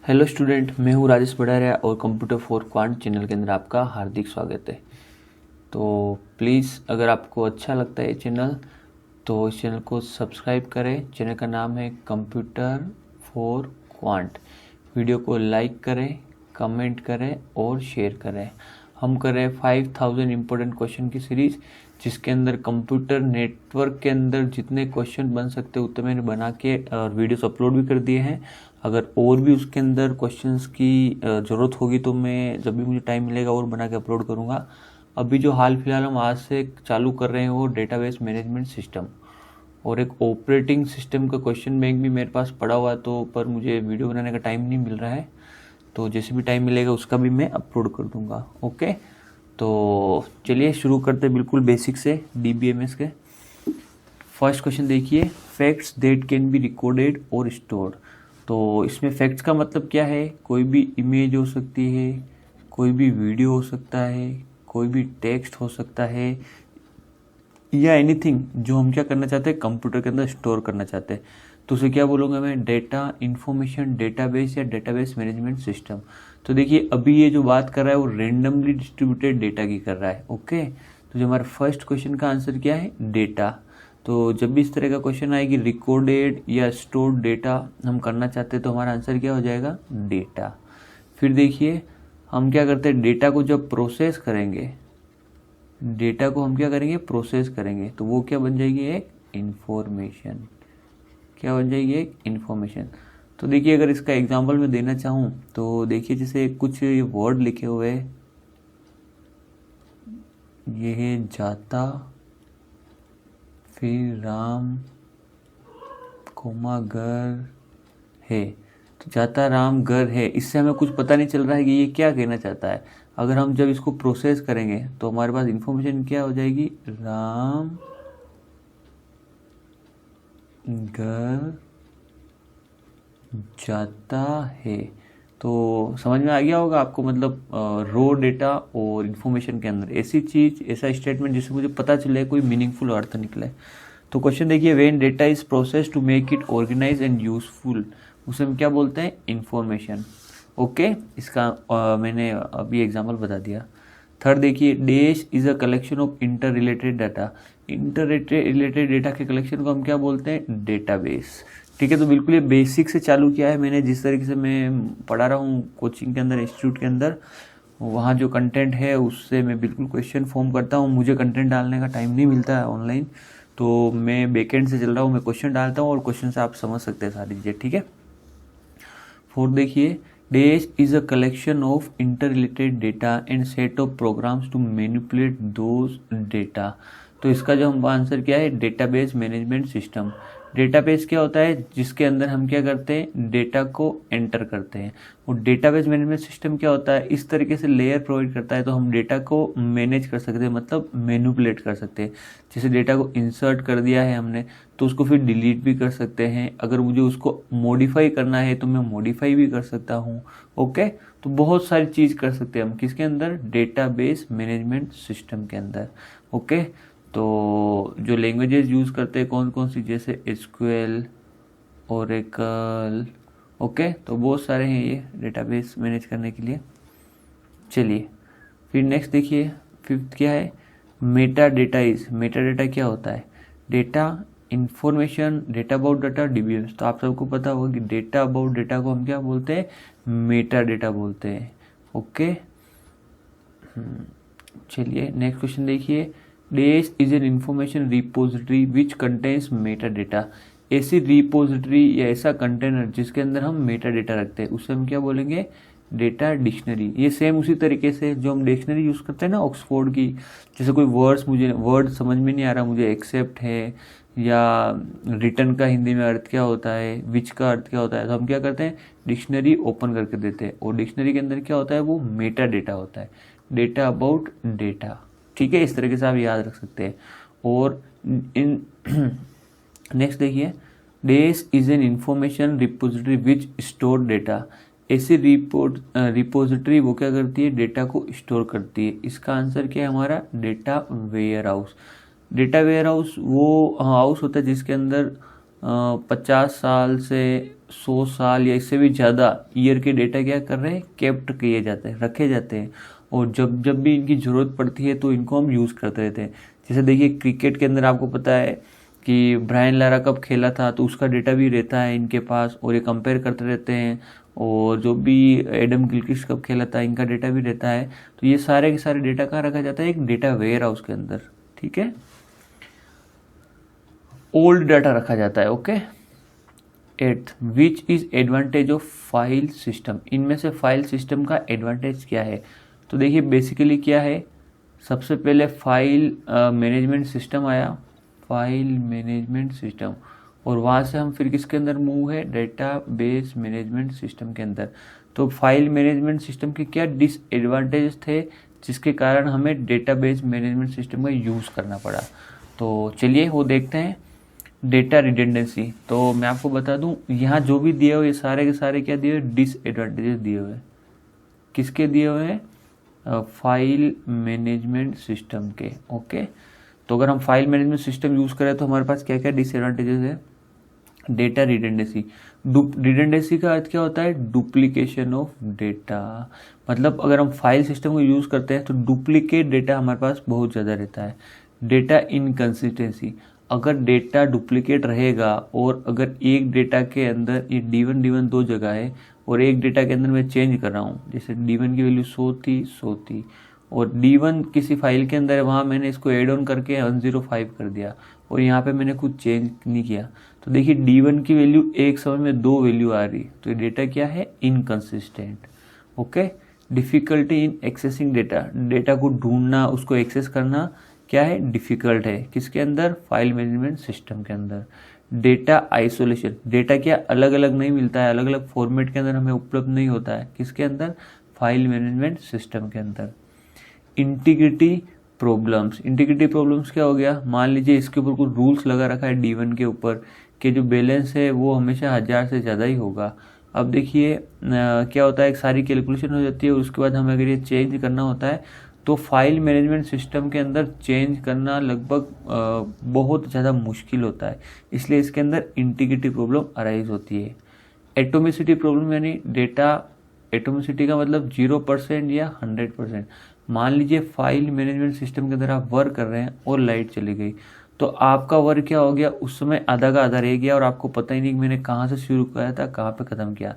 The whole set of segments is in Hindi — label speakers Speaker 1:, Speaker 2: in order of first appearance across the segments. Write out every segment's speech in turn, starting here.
Speaker 1: हेलो स्टूडेंट, मैं हूँ राजेश भड़ारिया और कंप्यूटर फॉर क्वांट चैनल के अंदर आपका हार्दिक स्वागत है। तो प्लीज़ अगर आपको अच्छा लगता है ये चैनल तो इस चैनल को सब्सक्राइब करें। चैनल का नाम है कंप्यूटर फॉर क्वांट। वीडियो को लाइक करें, कमेंट करें और शेयर करें। हम कर रहे हैं 5000 इम्पोर्टेंट क्वेश्चन की सीरीज़, जिसके अंदर कंप्यूटर नेटवर्क के अंदर जितने क्वेश्चन बन सकते उतने मैंने बना के और वीडियोस अपलोड भी कर दिए हैं। अगर और भी उसके अंदर क्वेश्चंस की ज़रूरत होगी तो मैं जब भी मुझे टाइम मिलेगा और बना के अपलोड करूँगा। अभी जो हाल फिलहाल हम आज से चालू कर रहे हैं वो डेटाबेस मैनेजमेंट सिस्टम और एक ऑपरेटिंग सिस्टम का क्वेश्चन बैंक भी मेरे पास पड़ा हुआ है, तो पर मुझे वीडियो बनाने का टाइम नहीं मिल रहा है। तो जैसे भी टाइम मिलेगा उसका भी मैं अपलोड कर दूंगा। ओके, तो चलिए शुरू करते हैं बिल्कुल बेसिक से DBMS के। फर्स्ट क्वेश्चन देखिए, facts that can be recorded और स्टोर्ड। तो इसमें फैक्ट्स का मतलब क्या है? कोई भी इमेज हो सकती है, कोई भी वीडियो हो सकता है, कोई भी टेक्स्ट हो सकता है या एनीथिंग जो हम क्या करना चाहते हैं, कंप्यूटर के अंदर स्टोर करना चाहते हैं। तो उसे क्या बोलूँगा मैं? डेटा इंफॉर्मेशन डेटाबेस या डेटाबेस मैनेजमेंट सिस्टम। तो देखिए अभी ये जो बात कर रहा है वो रेंडमली डिस्ट्रीब्यूटेड डेटा की कर रहा है। ओके, तो जो हमारा फर्स्ट क्वेश्चन का आंसर क्या है? डेटा। तो जब भी इस तरह का क्वेश्चन आए कि रिकॉर्डेड या स्टोर्ड डेटा हम करना चाहते हैं तो हमारा आंसर क्या हो जाएगा? डेटा। फिर देखिए हम क्या करते हैं, डेटा को जब प्रोसेस करेंगे, डेटा को हम क्या करेंगे? प्रोसेस करेंगे, तो वो क्या बन जाएगी? एक इंफॉर्मेशन। क्या बन जाएगी? एक इंफॉर्मेशन। तो देखिए अगर इसका एग्जांपल मैं देना चाहूँ तो देखिए जैसे कुछ ये वर्ड लिखे हुए हैं, ये है जाता, फिर राम कोमा घर है। तो जाता राम घर है, इससे हमें कुछ पता नहीं चल रहा है कि ये क्या कहना चाहता है। अगर हम जब इसको प्रोसेस करेंगे तो हमारे पास इंफॉर्मेशन क्या हो जाएगी? राम घर जाता है। तो समझ में आ गया होगा आपको, मतलब रो डेटा और इन्फॉर्मेशन के अंदर ऐसी चीज, ऐसा स्टेटमेंट जिससे मुझे पता चले, कोई मीनिंगफुल अर्थ निकले। तो क्वेश्चन देखिए, when data is process to make it organise and useful, उसे हम क्या बोलते हैं? इंफॉर्मेशन। ओके, इसका मैंने अभी एग्जाम्पल बता दिया। थर्ड देखिए, dash is a collection of inter related data. Inter related data के कलेक्शन को हम क्या बोलते हैं? डेटाबेस। ठीक है, तो बिल्कुल ये बेसिक से चालू किया है मैंने। जिस तरीके से मैं पढ़ा रहा हूँ कोचिंग के अंदर, इंस्टीट्यूट के अंदर, वहाँ जो कंटेंट है उससे मैं बिल्कुल क्वेश्चन फॉर्म करता हूँ। मुझे कंटेंट डालने का टाइम नहीं मिलता है ऑनलाइन, तो मैं बैकएंड से चल रहा हूँ, मैं क्वेश्चन डालता हूँ और क्वेश्चन से आप समझ सकते हैं सारी चीज़ें। ठीक है, फोर्थ देखिए, dash is a collection of inter related data and set of programs to manipulate those data. तो इसका जो हम आंसर क्या है? Database management system. डेटाबेस क्या होता है? जिसके अंदर हम क्या करते हैं? डेटा को एंटर करते हैं। और डेटाबेस मैनेजमेंट सिस्टम क्या होता है? इस तरीके से लेयर प्रोवाइड करता है तो हम डेटा को मैनेज कर सकते हैं, मतलब मैनिपुलेट कर सकते हैं। जैसे डेटा को इंसर्ट कर दिया है हमने तो उसको फिर डिलीट भी कर सकते हैं। अगर मुझे उसको मॉडिफाई करना है तो मैं मॉडिफाई भी कर सकता हूँ। ओके, तो बहुत सारी चीज़ कर सकते हैं हम किसके अंदर? डेटाबेस मैनेजमेंट सिस्टम के अंदर। ओके, तो जो लैंग्वेजेस यूज़ करते हैं कौन कौन सी, जैसे SQL, ओरेकल। ओके, तो बहुत सारे हैं ये डेटाबेस मैनेज करने के लिए। चलिए फिर नेक्स्ट देखिए, फिफ्थ क्या है? Meta data is. Meta data क्या होता है? Data information, data about data, DBMS। तो आप सबको पता होगा कि डेटा अबाउट डेटा को हम क्या बोलते हैं? मेटा डेटा बोलते हैं। ओके, चलिए नेक्स्ट क्वेश्चन देखिए, dash is an information repository which contains Meta data. ऐसी रिपोजिटरी या ऐसा कंटेनर जिसके अंदर हम मेटा डेटा रखते हैं उसे हम क्या बोलेंगे? Data dictionary. ये सेम उसी तरीके से जो हम डिक्शनरी यूज़ करते हैं ना ऑक्सफोर्ड की, जैसे कोई वर्ड्स, मुझे वर्ड समझ में नहीं आ रहा, मुझे एक्सेप्ट है या रिटर्न का हिंदी में अर्थ क्या होता है, विच का अर्थ क्या होता है, तो हम क्या करते हैं? डिक्शनरी ओपन करके देते हैं और डिक्शनरी के अंदर क्या होता है? वो मेटा डेटा होता है, डेटा अबाउट डेटा। ठीक है, इस तरीके से आप याद रख सकते हैं। और इन नेक्स्ट देखिए, dash is an information repository which store data. ऐसी रिपोजिटरी वो क्या करती है? डेटा को स्टोर करती है। इसका आंसर क्या है हमारा? Data warehouse. Data warehouse वो हाउस होता है जिसके अंदर 50 साल से 100 साल या इससे भी ज़्यादा ईयर के डेटा क्या कर रहे हैं, केप्ट किए जाते हैं, रखे जाते हैं, और जब जब भी इनकी ज़रूरत पड़ती है तो इनको हम यूज़ करते रहते हैं। जैसे देखिए क्रिकेट के अंदर आपको पता है कि ब्रायन लारा कब खेला था, तो उसका डेटा भी रहता है इनके पास, और ये कंपेयर करते रहते हैं। और जो भी एडम गिलक्रिस्ट कब खेला था, इनका डेटा भी रहता है। तो ये सारे के सारे डेटा कहाँ रखा जाता है, एक डेटा वेयर हाउस के अंदर, ठीक है, ओल्ड डाटा रखा जाता है। Okay. 8th, which is advantage of file system. इनमें से फाइल सिस्टम का एडवांटेज क्या है, तो देखिए बेसिकली क्या है, सबसे पहले फाइल मैनेजमेंट सिस्टम आया, फाइल मैनेजमेंट सिस्टम, और वहाँ से हम फिर किसके अंदर मूव है, डेटाबेस मैनेजमेंट सिस्टम के अंदर। तो फाइल मैनेजमेंट सिस्टम के क्या डिसएडवांटेज थे जिसके कारण हमें डेटाबेस मैनेजमेंट सिस्टम का यूज़ करना पड़ा। तो चलिए वो देखते हैं। डेटा रिडेंडेंसी, तो मैं आपको बता दूं यहाँ जो भी दिए हुए सारे के सारे क्या दिए हुए, डिसएडवांटेजेस दिए हुए। किसके दिए हुए हैं, फाइल मैनेजमेंट सिस्टम के। ओके। तो अगर हम फाइल मैनेजमेंट सिस्टम यूज़ करें तो हमारे पास क्या क्या डिसएडवांटेजेस है, डेटा रिडेंडेंसी। रिडेंडेंसी का अर्थ क्या होता है, डुप्लीकेशन ऑफ डेटा। मतलब अगर हम फाइल सिस्टम को यूज़ करते हैं तो डुप्लीकेट डेटा हमारे पास बहुत ज़्यादा रहता है। डेटा इनकन्सिस्टेंसी, अगर डेटा डुप्लीकेट रहेगा और अगर एक डेटा के अंदर ये D1 दो जगह है और एक डेटा के अंदर मैं चेंज कर रहा हूँ, जैसे D1 की वैल्यू 100 थी और D1 किसी फाइल के अंदर है, वहाँ मैंने इसको एड ऑन करके 105 कर दिया और यहाँ पे मैंने कुछ चेंज नहीं किया, तो देखिए D1 की वैल्यू एक समय में दो वैल्यू आ रही, तो ये डेटा क्या है, inconsistent. Okay. Difficulty in accessing data, data को ढूंढना, उसको एक्सेस करना क्या है, डिफिकल्ट है, किसके अंदर, फाइल मैनेजमेंट सिस्टम के अंदर। डेटा आइसोलेशन, डेटा क्या अलग अलग नहीं मिलता है, अलग अलग फॉर्मेट के अंदर हमें उपलब्ध नहीं होता है, किसके अंदर, फाइल मैनेजमेंट सिस्टम के अंदर। इंटीग्रिटी प्रॉब्लम्स, इंटीग्रिटी प्रॉब्लम्स क्या हो गया, मान लीजिए इसके ऊपर कुछ रूल्स लगा रखा है D1 के ऊपर कि जो बैलेंस है वो हमेशा 1000 से ज़्यादा ही होगा। अब देखिए क्या होता है, एक सारी कैलकुलेशन हो जाती है, उसके बाद हमें अगर ये चेंज करना होता है तो फाइल मैनेजमेंट सिस्टम के अंदर चेंज करना लगभग बहुत ज़्यादा मुश्किल होता है, इसलिए इसके अंदर इंटीग्रिटी प्रॉब्लम अराइज होती है। एटोमिसिटी प्रॉब्लम, यानी डेटा एटोमिसिटी का मतलब 0% या 100%। मान लीजिए फाइल मैनेजमेंट सिस्टम के अंदर आप वर्क कर रहे हैं और लाइट चली गई, तो आपका वर्क क्या हो गया, उस समय आधा का आधा रह गया और आपको पता ही नहीं कि मैंने कहाँ से शुरू किया था, कहाँ पे ख़त्म किया।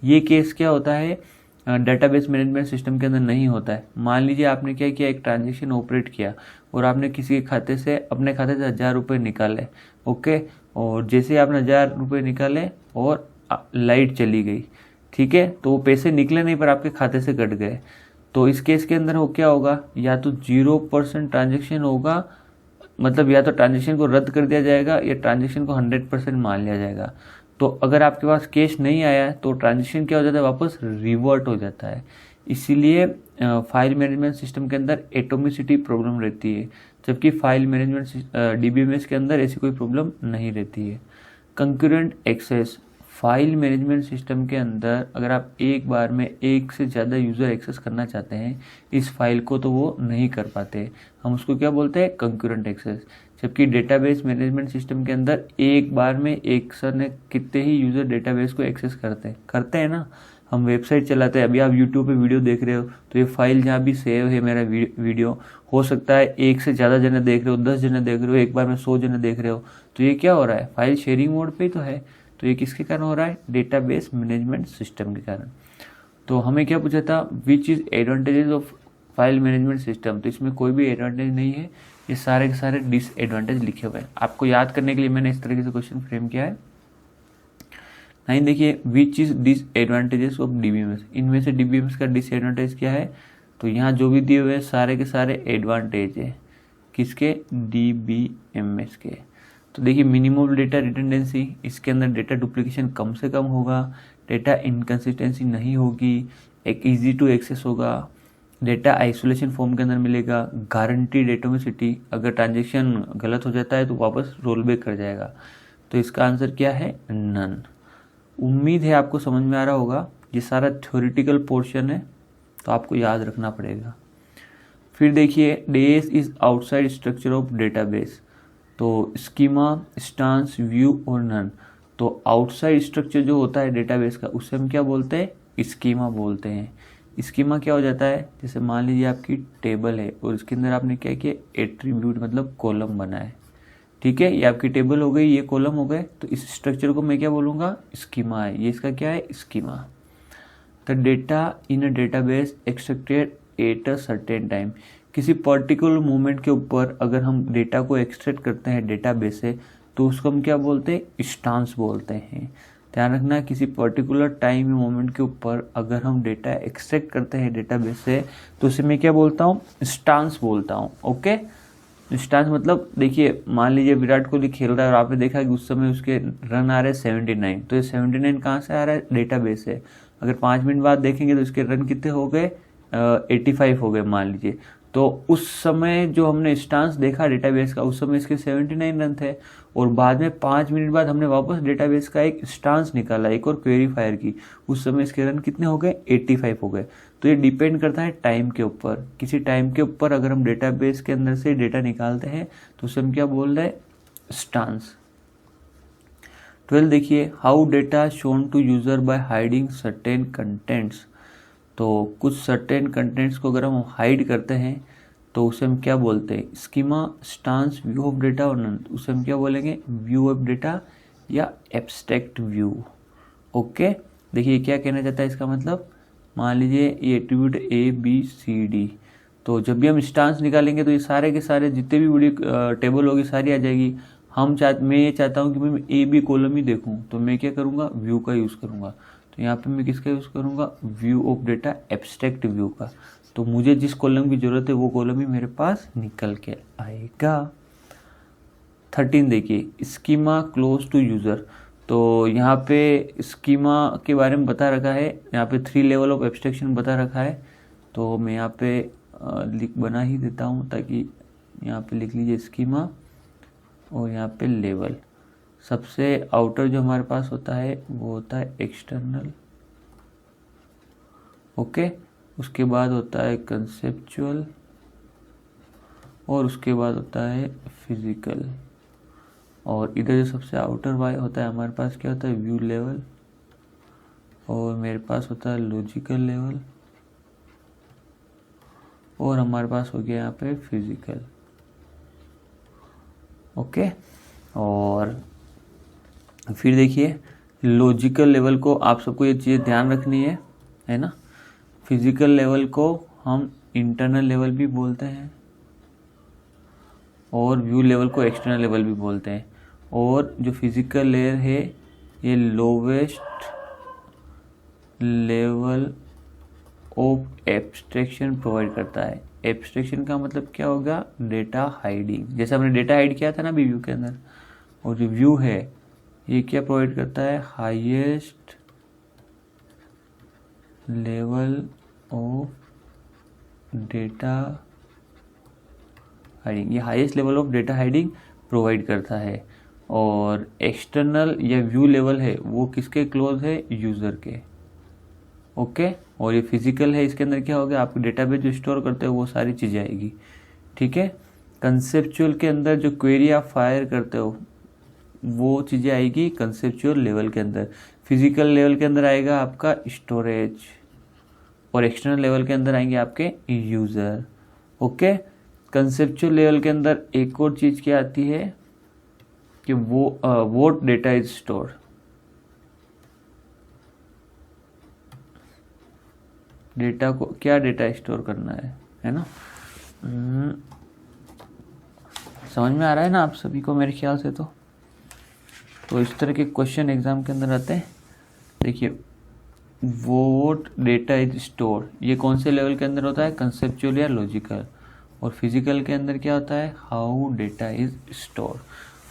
Speaker 1: ये केस क्या होता है, डेटाबेस मैनेजमेंट सिस्टम के अंदर नहीं होता है। मान लीजिए आपने क्या किया, एक ट्रांजेक्शन ऑपरेट किया और आपने किसी के खाते से, अपने खाते से 1000 रुपये निकाले। ओके। और जैसे आपने 1000 रुपये निकाले और लाइट चली गई, ठीक है, तो वो पैसे निकले नहीं पर आपके खाते से कट गए, तो इस केस के अंदर वो क्या होगा, या तो 0% ट्रांजेक्शन होगा, मतलब या तो ट्रांजेक्शन को रद्द कर दिया जाएगा या ट्रांजेक्शन को 100% मान लिया जाएगा। तो अगर आपके पास कैश नहीं आया है तो ट्रांजेक्शन क्या हो जाता है, वापस रिवर्ट हो जाता है। इसीलिए फाइल मैनेजमेंट सिस्टम के अंदर एटोमिसिटी प्रॉब्लम रहती है, जबकि फाइल मैनेजमेंट DBMS के अंदर ऐसी कोई प्रॉब्लम नहीं रहती है। Concurrent access, file management system के अंदर अगर आप एक बार में एक से ज़्यादा यूज़र एक्सेस करना चाहते हैं इस फाइल को, तो वो नहीं कर पाते, हम उसको क्या बोलते हैं, कंकरेंट एक्सेस। जबकि डेटाबेस मैनेजमेंट सिस्टम के अंदर एक बार में एक सर ने कितने ही यूज़र डेटाबेस को एक्सेस करते हैं ना। हम वेबसाइट चलाते हैं, अभी आप यूट्यूब पे वीडियो देख रहे हो तो ये फाइल जहाँ भी सेव है मेरा वीडियो, हो सकता है एक से ज़्यादा जने देख रहे हो, 10 जने देख रहे हो, एक बार में 100 जने देख रहे हो, तो ये क्या हो रहा है, फाइल शेयरिंग मोड पे ही तो है। तो ये किसके कारण हो रहा है, डेटाबेस मैनेजमेंट सिस्टम के कारण। तो हमें क्या पूछा था, which is advantages of file management system, तो इसमें कोई भी एडवांटेज नहीं है, ये सारे के सारे डिसएडवांटेज लिखे हुए हैं। आपको याद करने के लिए मैंने इस तरीके से क्वेश्चन फ्रेम किया है। नहीं, देखिए which is disadvantages of DBMS, इनमें से DBMS का डिसएडवांटेज क्या है, तो यहाँ जो भी दिए हुए हैं सारे के सारे एडवांटेज है, किसके, DBMS के। तो देखिए मिनिमम डेटा रिटेंडेंसी, इसके अंदर डेटा डुप्लीकेशन कम से कम होगा, डेटा इनकन्सिस्टेंसी नहीं होगी, एक इजी टू एक्सेस होगा, डेटा आइसोलेशन फॉर्म के अंदर मिलेगा, गारंटीड एटोमिसिटी, अगर ट्रांजेक्शन गलत हो जाता है तो वापस रोल बैक कर जाएगा। तो इसका आंसर क्या है, नन। उम्मीद है आपको समझ में आ रहा होगा, ये सारा थ्योरेटिकल पोर्शन है तो आपको याद रखना पड़ेगा। फिर देखिए this is outside structure of database, तो स्कीमा, स्टांस, व्यू और नन। तो आउटसाइड स्ट्रक्चर जो होता है डेटाबेस का उससे हम क्या बोलते हैं, स्कीमा बोलते हैं। स्कीमा क्या हो जाता है, जैसे मान लीजिए आपकी टेबल है और इसके अंदर आपने क्या किया, एट्रीब्यूट मतलब कॉलम बनाए, ठीक है, ये आपकी टेबल हो गई, ये कॉलम हो गए, तो इस स्ट्रक्चर को मैं क्या बोलूँगा, स्कीमा है, ये इसका क्या है, schema. The data in a database extracted at a certain time, किसी पर्टिकुलर मोमेंट के ऊपर अगर हम डेटा को एक्सट्रैक्ट करते हैं डेटाबेस से तो उसको हम क्या बोलते हैं, इंस्टांस बोलते हैं। ध्यान रखना, किसी पर्टिकुलर टाइम या मोमेंट के ऊपर अगर हम डेटा एक्सट्रैक्ट करते हैं डेटाबेस से तो उसे मैं क्या बोलता हूँ, इंस्टांस बोलता हूँ। ओके, इंस्टांस मतलब देखिए मान लीजिए विराट कोहली खेल रहा है और आपने देखा कि उस समय उसके रन आ रहे हैं 79, तो ये 79 कहाँ से आ रहा है, डेटाबेस से। अगर 5 मिनट बाद देखेंगे तो इसके रन कितने हो गए, 85 हो गए मान लीजिए। तो उस समय जो हमने इंस्टांस देखा डेटाबेस का उस समय इसके 79 रन थे और बाद में 5 मिनट बाद हमने वापस डेटाबेस का एक इंस्टांस निकाला, एक और क्वेरी फायर की, उस समय इसके रन कितने हो गए, 85 हो गए। तो ये डिपेंड करता है टाइम के ऊपर, किसी टाइम के ऊपर अगर हम डेटाबेस के अंदर से डेटा निकालते हैं तो उसे हम क्या बोल रहे हैं, इंस्टांस। 12 देखिए, how data shown to user by hiding certain contents. तो कुछ सर्टेन कंटेंट्स को अगर हम हाइड करते हैं तो उसे हम क्या बोलते हैं, schema, stance, view of data और नन, उसे हम क्या बोलेंगे, व्यू ऑफ डेटा या एब्स्ट्रैक्ट व्यू। ओके, देखिए क्या कहना चाहता है, इसका मतलब मान लीजिए ये एट्रीब्यूट ABCD, तो जब भी हम स्टांस निकालेंगे तो ये सारे के सारे जितने भी बड़ी टेबल होगी सारी आ जाएगी। मैं ये चाहता हूँ कि मैं AB कॉलम ही देखूँ तो मैं क्या करूँगा, व्यू का यूज़ करूँगा। तो यहाँ पे मैं किसका यूज़ करूँगा, view of data, abstract view का। तो मुझे जिस कॉलम की ज़रूरत है वो कॉलम ही मेरे पास निकल के आएगा। 13 देखिए, स्कीमा क्लोज टू यूज़र। तो यहाँ पे स्कीमा के बारे में बता रखा है, यहाँ पे 3 लेवल ऑफ एब्स्ट्रैक्शन बता रखा है। तो मैं यहाँ पे बना ही देता हूँ ताकि यहाँ पे लिख लीजिए स्कीमा और यहाँ पे लेवल। सबसे आउटर जो हमारे पास होता है वो होता है एक्सटर्नल, ओके, उसके बाद होता है कंसेप्चुअल और उसके बाद होता है फिजिकल। और इधर जो सबसे आउटर वाई होता है हमारे पास क्या होता है, व्यू लेवल, और मेरे पास होता है लॉजिकल लेवल, और हमारे पास हो गया यहाँ पे फिजिकल। ओके, और फिर देखिए लॉजिकल लेवल को आप सबको ये चीज़ ध्यान रखनी है ना। फिजिकल लेवल को हम इंटरनल लेवल भी बोलते हैं और व्यू लेवल को एक्सटर्नल लेवल भी बोलते हैं। और जो फिजिकल लेयर है ये lowest level of abstraction provide करता है। एब्स्ट्रैक्शन का मतलब क्या होगा, डेटा हाइडिंग। जैसे हमने डेटा हाइड किया था ना अभी व्यू के अंदर, और जो व्यू है ये क्या प्रोवाइड करता है, highest level of data hiding, ये highest level of data hiding provide करता है। और एक्सटर्नल या व्यू लेवल है वो किसके क्लोज है, यूज़र के। ओके, और ये फिजिकल है, इसके अंदर क्या होगा, आपके डेटाबेस जो स्टोर करते हो वो सारी चीज़ें आएगी, ठीक है। कंसेप्चुअल के अंदर जो क्वेरी आप फायर करते हो वो चीज़ें आएगी कंसेप्चुअल लेवल के अंदर। फिजिकल लेवल के अंदर आएगा आपका स्टोरेज और एक्सटर्नल लेवल के अंदर आएंगे आपके यूज़र। ओके, कंसेप्चुअल लेवल के अंदर एक और चीज़ क्या आती है कि what data is stored. Data को क्या डेटा स्टोर करना है ना। समझ में आ रहा है ना आप सभी को मेरे ख्याल से। तो इस तरह के क्वेश्चन एग्जाम के अंदर आते हैं। देखिए व्हाट डेटा इज स्टोर, ये कौन से लेवल के अंदर होता है, कंसेप्चुअल या लॉजिकल। और फिजिकल के अंदर क्या होता है, हाउ डेटा इज स्टोर।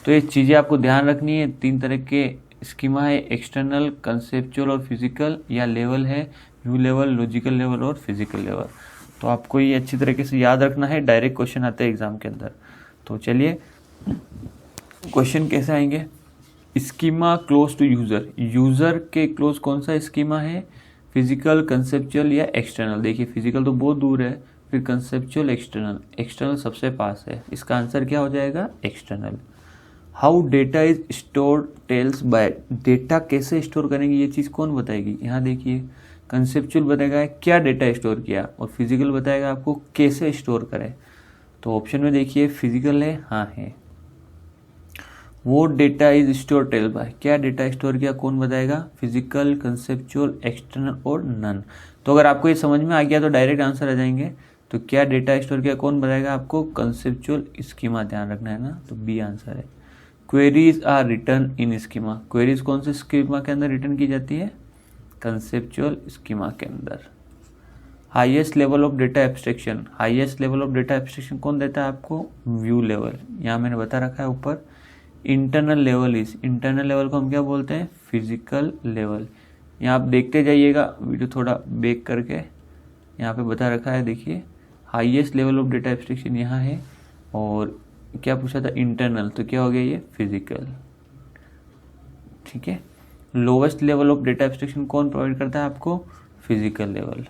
Speaker 1: तो ये चीज़ें आपको ध्यान रखनी है। 3 तरह के स्कीमा है, एक्सटर्नल, कंसेप्चुअल और फिजिकल, या लेवल है व्यू लेवल, लॉजिकल लेवल और फिजिकल लेवल। तो आपको ये अच्छी तरीके से याद रखना है, डायरेक्ट क्वेश्चन आते हैं एग्जाम के अंदर। तो चलिए क्वेश्चन कैसे आएंगे। Schema close to user, user के क्लोज कौन सा स्कीमा है, फिजिकल, कंसेप्चुअल या एक्सटर्नल। देखिए फिजिकल तो बहुत दूर है, फिर कंसेप्चुअल, एक्सटर्नल, एक्सटर्नल सबसे पास है। इसका आंसर क्या हो जाएगा, external. How data is store tells by, data कैसे स्टोर करेंगे ये चीज़ कौन बताएगी, यहाँ देखिए कंसेप्चुअल बताएगा क्या डेटा स्टोर किया, और फिजिकल बताएगा आपको कैसे स्टोर करें। तो ऑप्शन में देखिए फिजिकल है, हाँ है। वो data is store tell by, क्या डेटा स्टोर किया कौन बताएगा, फिजिकल, कंसेप्चुअल, एक्सटर्नल और नन। तो अगर आपको ये समझ में आ गया तो डायरेक्ट आंसर आ जाएंगे। तो क्या डेटा स्टोर किया कौन बताएगा आपको, कंसेप्चुअल स्कीमा, ध्यान रखना है ना, तो बी आंसर है। Queries are return in schema, queries कौन से स्कीमा के अंदर रिटर्न की जाती है, कंसेप्चुअल स्कीमा के अंदर। Highest level of data abstraction, highest level of data abstraction कौन देता है आपको, व्यू लेवल, यहाँ मैंने बता रखा है ऊपर। Internal level is, internal level को हम क्या बोलते हैं, फिजिकल लेवल। यहाँ आप देखते जाइएगा वीडियो थोड़ा बैक करके, यहाँ पे बता रखा है देखिए, highest level of data abstraction यहाँ है, और क्या पूछा था इंटरनल, तो क्या हो गया ये फिजिकल, ठीक है। Lowest level of data abstraction कौन प्रोवाइड करता है आपको, physical level.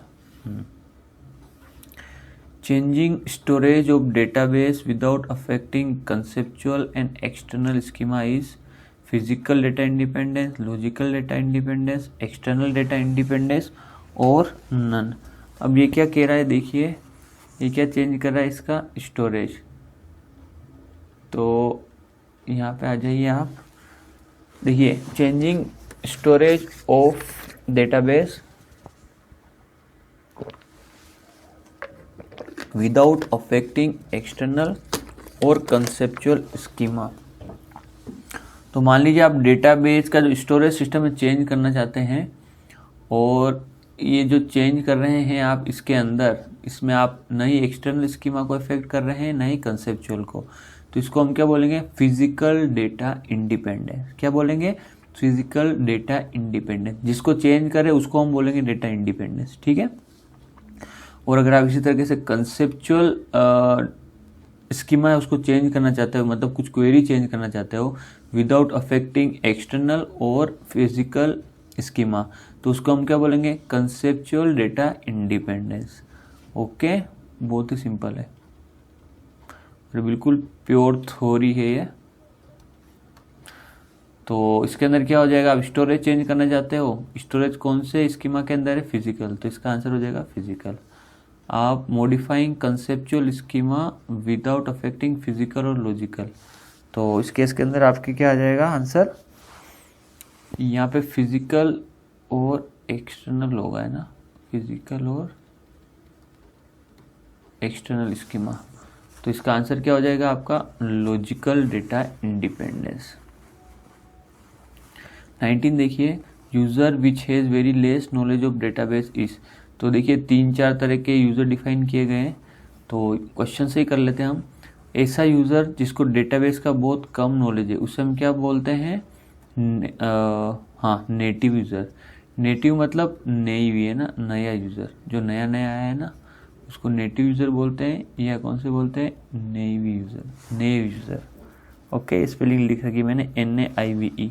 Speaker 1: Changing storage of database without affecting conceptual and external schema is physical data independence, logical data independence, external data independence और नन। अब ये क्या कह रहा है देखिए, ये क्या चेंज कर रहा है इसका, स्टोरेज। तो यहाँ पे आ जाइए आप, देखिए changing storage of database without affecting external और कंसेप्चुअल स्कीमा। तो मान लीजिए आप डेटाबेस का जो स्टोरेज सिस्टम है चेंज करना चाहते हैं, और ये जो चेंज कर रहे हैं आप इसके अंदर, इसमें आप न ही एक्सटर्नल स्कीमा को इफेक्ट कर रहे हैं न ही कंसेप्चुअल को, तो इसको हम क्या बोलेंगे, फिजिकल डेटा इंडिपेंडेंस। क्या बोलेंगे, फिजिकल डेटा इंडिपेंडेंस। जिसको चेंज करे उसको हम बोलेंगे डेटा इंडिपेंडेंस, ठीक है। और अगर आप इसी तरीके से कंसेप्चुअल स्कीमा है उसको चेंज करना चाहते हो, मतलब कुछ क्वेरी चेंज करना चाहते हो विदाउट अफेक्टिंग एक्सटर्नल और फिजिकल स्कीमा, तो उसको हम क्या बोलेंगे, कंसेप्चुअल डेटा इंडिपेंडेंस। ओके, बहुत ही सिंपल है और बिल्कुल प्योर थ्योरी है ये। तो इसके अंदर क्या हो जाएगा, आप स्टोरेज चेंज करना चाहते हो, स्टोरेज कौन से स्कीमा के अंदर है, फिजिकल, तो इसका आंसर हो जाएगा फिजिकल। आप modifying conceptual schema without affecting physical और लॉजिकल, तो इस केस के अंदर आपके क्या आ जाएगा आंसर, यहाँ पे फिजिकल और एक्सटर्नल होगा, है ना, फिजिकल और एक्सटर्नल स्कीमा। तो इसका आंसर क्या हो जाएगा आपका, लॉजिकल डेटा इंडिपेंडेंस। 19 देखिए, user which has very less knowledge of database is. तो देखिए 3-4 तरह के यूज़र डिफाइन किए गए हैं, तो क्वेश्चन से ही कर लेते हैं हम। ऐसा यूज़र जिसको डेटाबेस का बहुत कम नॉलेज है उसे हम क्या बोलते हैं, हाँ नेटिव यूज़र। नेटिव मतलब नई हुई है ना, नया यूज़र, जो नया नया आया है ना उसको नेटिव यूज़र बोलते हैं, या कौन से बोलते हैं, naive user, naive user. Okay, spelling लिख रखी मैंने NAIVE,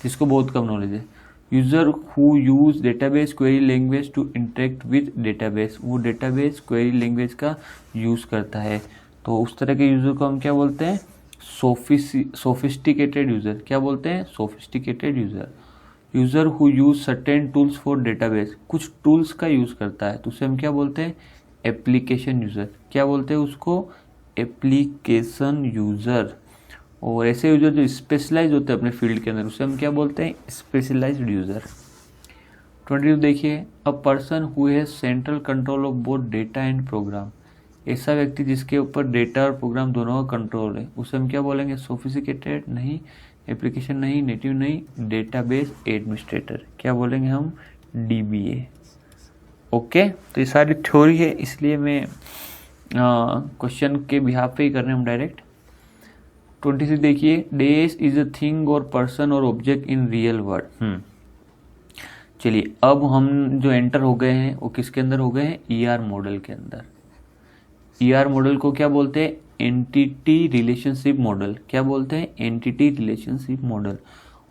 Speaker 1: जिसको बहुत कम नॉलेज है। User who use database query language to interact with database, वो डेटाबेस क्वेरी लैंग्वेज का यूज़ करता है, तो उस तरह के यूज़र को हम क्या बोलते हैं, सोफिस्टिकेटेड यूज़र। क्या बोलते हैं, sophisticated user. User who use certain tools for database, कुछ टूल्स का यूज़ करता है तो उसे हम क्या बोलते हैं, एप्लीकेशन यूज़र। क्या बोलते हैं उसको, एप्लीकेशन यूज़र। और ऐसे यूज़र जो स्पेशलाइज होते हैं अपने फील्ड के अंदर उसे हम क्या बोलते हैं, स्पेशलाइज्ड यूज़र। 22 देखिए, a person who has central control of both data and program. ऐसा व्यक्ति जिसके ऊपर डेटा और प्रोग्राम दोनों का कंट्रोल है उसे हम क्या बोलेंगे, सोफिस्टिकेटेड नहीं, एप्लीकेशन नहीं, नेटिव नहीं, डेटाबेस एडमिनिस्ट्रेटर। क्या बोलेंगे हम, DBA। ओके, तो ये सारी थ्योरी है, इसलिए मैं क्वेश्चन के बिहाफ पे ही कर रहे हैं हम डायरेक्ट। 26 देखिए, डेज इज अ थिंग और पर्सन और ऑब्जेक्ट इन रियल वर्ल्ड। चलिए अब हम जो एंटर हो गए हैं वो किसके अंदर हो गए हैं, ER मॉडल के अंदर। ER मॉडल को क्या बोलते हैं, एंटिटी रिलेशनशिप मॉडल। क्या बोलते हैं, एंटिटी रिलेशनशिप मॉडल।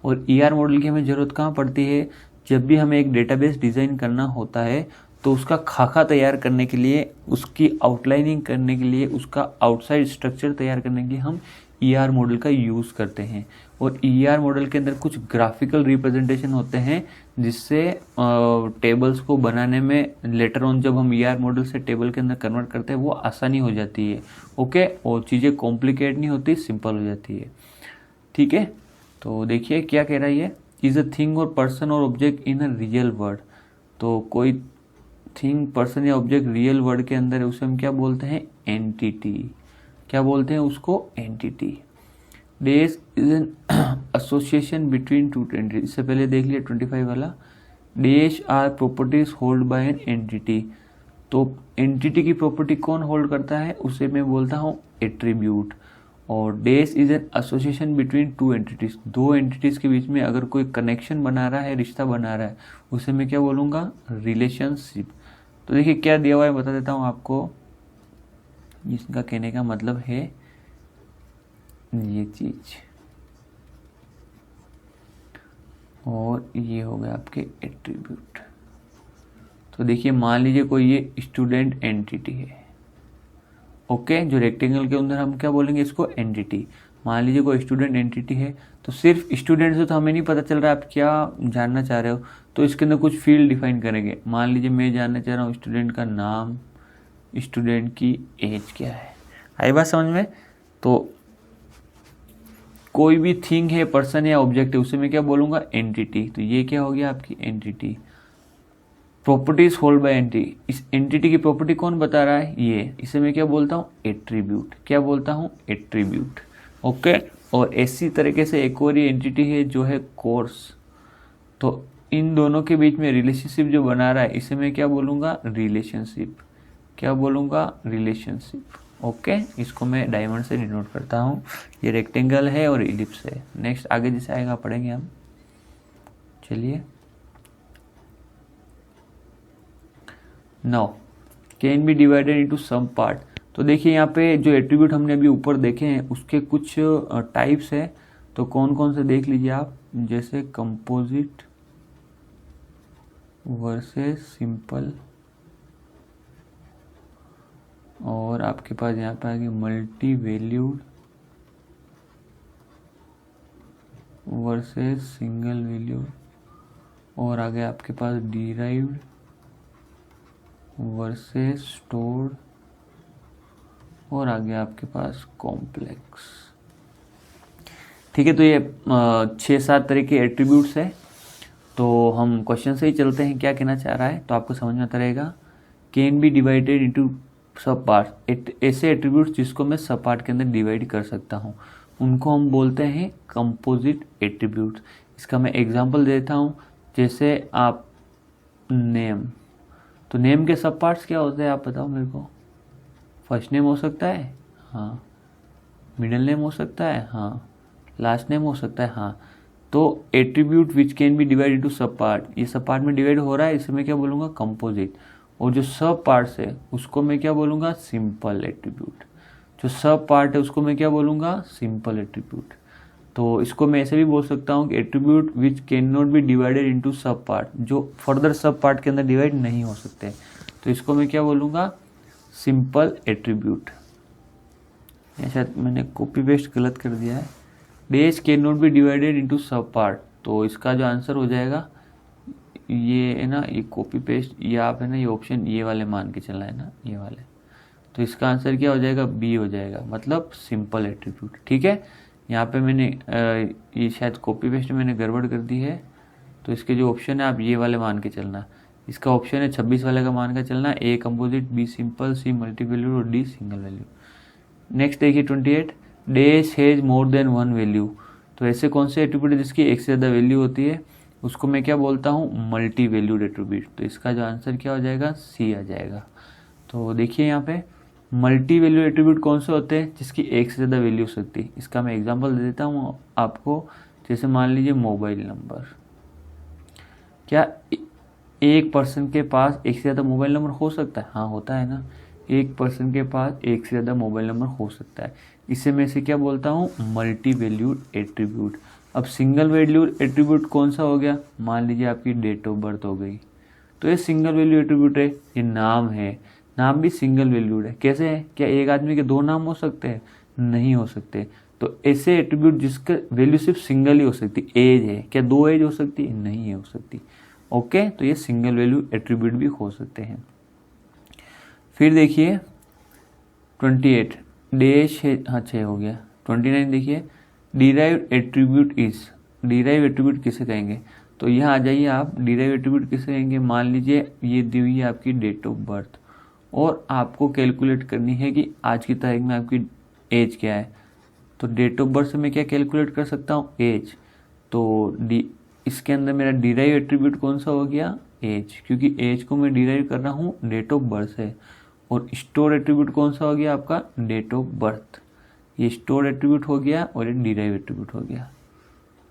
Speaker 1: और ER मॉडल की हमें ज़रूरत कहाँ पड़ती है, जब भी हमें एक डेटाबेस डिज़ाइन करना होता है तो उसका खाका तैयार करने के लिए, उसकी आउटलाइनिंग करने के लिए, उसका आउटसाइड स्ट्रक्चर तैयार करने के लिए हम ER मॉडल का यूज़ करते हैं। और ER मॉडल के अंदर कुछ ग्राफिकल रिप्रेजेंटेशन होते हैं जिससे टेबल्स को बनाने में लेटर ऑन जब हम ER मॉडल से टेबल के अंदर कन्वर्ट करते हैं वो आसानी हो जाती है। ओके, और चीज़ें कॉम्प्लिकेट नहीं होती, सिंपल हो जाती है। ठीक है, तो देखिए क्या कह रहा है ये, इज़ अ थिंग और पर्सन और object in a real world. तो कोई थिंग, पर्सन या ऑब्जेक्ट रियल वर्ल्ड के अंदर है, उसे हम क्या बोलते हैं, एंटिटी। क्या बोलते हैं उसको, entity. This is an association between two entity. इससे पहले देख लिया 25 वाला, these are properties hold by an entity. तो एंटिटी की प्रॉपर्टी कौन होल्ड करता है, उसे मैं बोलता हूँ एट्रीब्यूट। और this is an association between two entities. दो एंटिटीज के बीच में अगर कोई कनेक्शन बना रहा है, रिश्ता बना रहा है, उसे मैं क्या बोलूँगा, रिलेशनशिप। तो देखिए क्या दिया हुआ है, बता देता हूँ आपको। इसका कहने का मतलब है ये चीज, और ये हो गया आपके एट्रीब्यूट। तो देखिए मान लीजिए कोई ये स्टूडेंट एंटिटी है। ओके, जो रेक्टेंगल के अंदर हम क्या बोलेंगे इसको, एंटिटी। मान लीजिए कोई स्टूडेंट एंटिटी है, तो सिर्फ स्टूडेंट से तो हमें नहीं पता चल रहा है आप क्या जानना चाह रहे हो, तो इसके अंदर कुछ फील्ड डिफाइन करेंगे। मान लीजिए मैं जानना चाह रहा हूँ स्टूडेंट का नाम, स्टूडेंट की एज क्या है। आई बात समझ में। तो कोई भी थिंग है, पर्सन या ऑब्जेक्ट है, उसे मैं क्या बोलूंगा, एंटिटी। तो ये क्या हो गया आपकी entity. Properties hold bye entity. इस एंटिटी की प्रॉपर्टी कौन बता रहा है, ये। इसे मैं क्या बोलता हूँ, एट्रीब्यूट। क्या बोलता हूँ, एट्रीब्यूट। ओके, और इसी तरीके से एक और ये एंटिटी है जो है कोर्स। तो इन दोनों के बीच में रिलेशनशिप जो बना रहा है, इसे मैं क्या बोलूंगा, रिलेशनशिप। क्या बोलूंगा, रिलेशनशिप। ओके, इसको मैं डायमंड से डिनोट करता हूँ। ये रेक्टेंगल है और इलिप्स है। नेक्स्ट आगे जैसे आएगा पढ़ेंगे हम। चलिए, now can be divided into some part. तो देखिए यहाँ पे जो एट्रीब्यूट हमने अभी ऊपर देखे हैं उसके कुछ टाइप्स है। तो कौन कौन से देख लीजिए आप, जैसे कंपोजिट वर्सेस सिंपल, और आपके पास यहाँ पे आगे multi valued versus single valued, और आगे आपके पास डिराइव्ड वर्सेस स्टोर्ड, और आगे आपके पास कॉम्प्लेक्स। ठीक है, तो ये 6-7 तरह के एट्रीब्यूट्स है। तो हम क्वेश्चन से ही चलते हैं, क्या कहना चाह रहा है तो आपको समझ में आता रहेगा। कैन बी डिवाइडेड इनटू सब पार्ट। ऐसे एट्रीब्यूट्स जिसको मैं सब पार्ट के अंदर डिवाइड कर सकता हूँ उनको हम बोलते हैं कंपोजिट एट्रीब्यूट्स। इसका मैं एग्जांपल देता हूँ, जैसे आप नेम। तो नेम के सब पार्ट्स क्या होते हैं आप बताओ मेरे को। फर्स्ट नेम हो सकता है, हाँ। मिडिल नेम हो सकता है, हाँ। लास्ट नेम हो सकता है, हाँ। तो attribute which can be divide into सब पार्ट, ये सब पार्ट में डिवाइड हो रहा है, इसे मैं क्या बोलूँगा, कंपोजिट। और जो सब पार्ट्स है उसको मैं क्या बोलूँगा, सिंपल एट्रीब्यूट। जो सब पार्ट है उसको मैं क्या बोलूँगा, सिंपल एट्रीब्यूट। तो इसको मैं ऐसे भी बोल सकता हूँ कि attribute which can not be divided into सब पार्ट, जो फर्दर सब पार्ट के अंदर डिवाइड नहीं हो सकते, तो इसको मैं क्या बोलूँगा, सिंपल एट्रीब्यूट। शायद मैंने कॉपी पेस्ट गलत कर दिया है। Days can not be divided into सब पार्ट, तो इसका जो आंसर हो जाएगा ये है ना, ये कॉपी पेस्ट, ये आप है ना, ये ऑप्शन ये वाले मान के चलना है ना, ये वाले। तो इसका आंसर क्या हो जाएगा, बी हो जाएगा, मतलब सिंपल एट्रीब्यूट। ठीक है, यहाँ पे मैंने ये शायद कॉपी पेस्ट मैंने गड़बड़ कर दी है। तो इसके जो ऑप्शन है आप ये वाले मान के चलना। इसका ऑप्शन है 26 वाले का मान का चलना, A composite, B simple, C multi value और डी सिंगल वैल्यू। नेक्स्ट देखिए 28, this has more than one value. तो ऐसे कौन से एट्रीब्यूट है जिसकी एक से ज़्यादा वैल्यू होती है, उसको मैं क्या बोलता हूँ, मल्टी वैल्यूड एट्रीब्यूट। तो इसका जो आंसर क्या हो जाएगा, सी आ जाएगा। तो देखिए यहाँ पे मल्टी वैल्यू एट्रीब्यूट कौन से होते हैं, जिसकी एक से ज़्यादा वैल्यू हो सकती है। इसका मैं एग्जांपल दे देता हूँ आपको, जैसे मान लीजिए मोबाइल नंबर। क्या एक पर्सन के पास एक से ज़्यादा मोबाइल नंबर हो सकता है, हाँ होता है ना। एक पर्सन के पास एक से ज़्यादा मोबाइल नंबर हो सकता है, इसे मैं इसे क्या बोलता हूँ, मल्टी वैल्यूड एट्रीब्यूट। अब सिंगल वैल्यूड एट्रीब्यूट कौन सा हो गया, मान लीजिए आपकी डेट ऑफ बर्थ हो गई, तो ये सिंगल वैल्यू एट्रीब्यूट है। ये नाम है, नाम भी सिंगल वैल्यूड है। कैसे है, क्या एक आदमी के दो नाम हो सकते हैं, नहीं हो सकते। तो ऐसे एट्रीब्यूट जिसका वैल्यू सिर्फ सिंगल ही हो सकती, एज है, क्या 2 एज हो सकती है? नहीं हो सकती। ओके, तो ये सिंगल वैल्यू एट्रीब्यूट भी हो सकते हैं। फिर देखिए 28 डैश है, हाँ 6 हो गया। 29 देखिए derived attribute is, derive attribute किसे कहेंगे? तो यहाँ आ जाइए आप, डिराइव एट्रीब्यूट किसे कहेंगे? मान लीजिए ये दी हुई है आपकी डेट ऑफ बर्थ और आपको कैलकुलेट करनी है कि आज की तारीख में आपकी एज क्या है। तो डेट ऑफ बर्थ से मैं क्या कैलकुलेट कर सकता हूँ? एज। तो इसके अंदर मेरा डिराइव एट्रीब्यूट कौन सा हो गया? एज, क्योंकि एज को मैं डिराइव कर रहा हूँ डेट ऑफ बर्थ से। और स्टोर एट्रीब्यूट कौन सा हो गया आपका? Date of birth. ये स्टोर एट्रीब्यूट हो गया और ये डिराइव एट्रीब्यूट हो गया।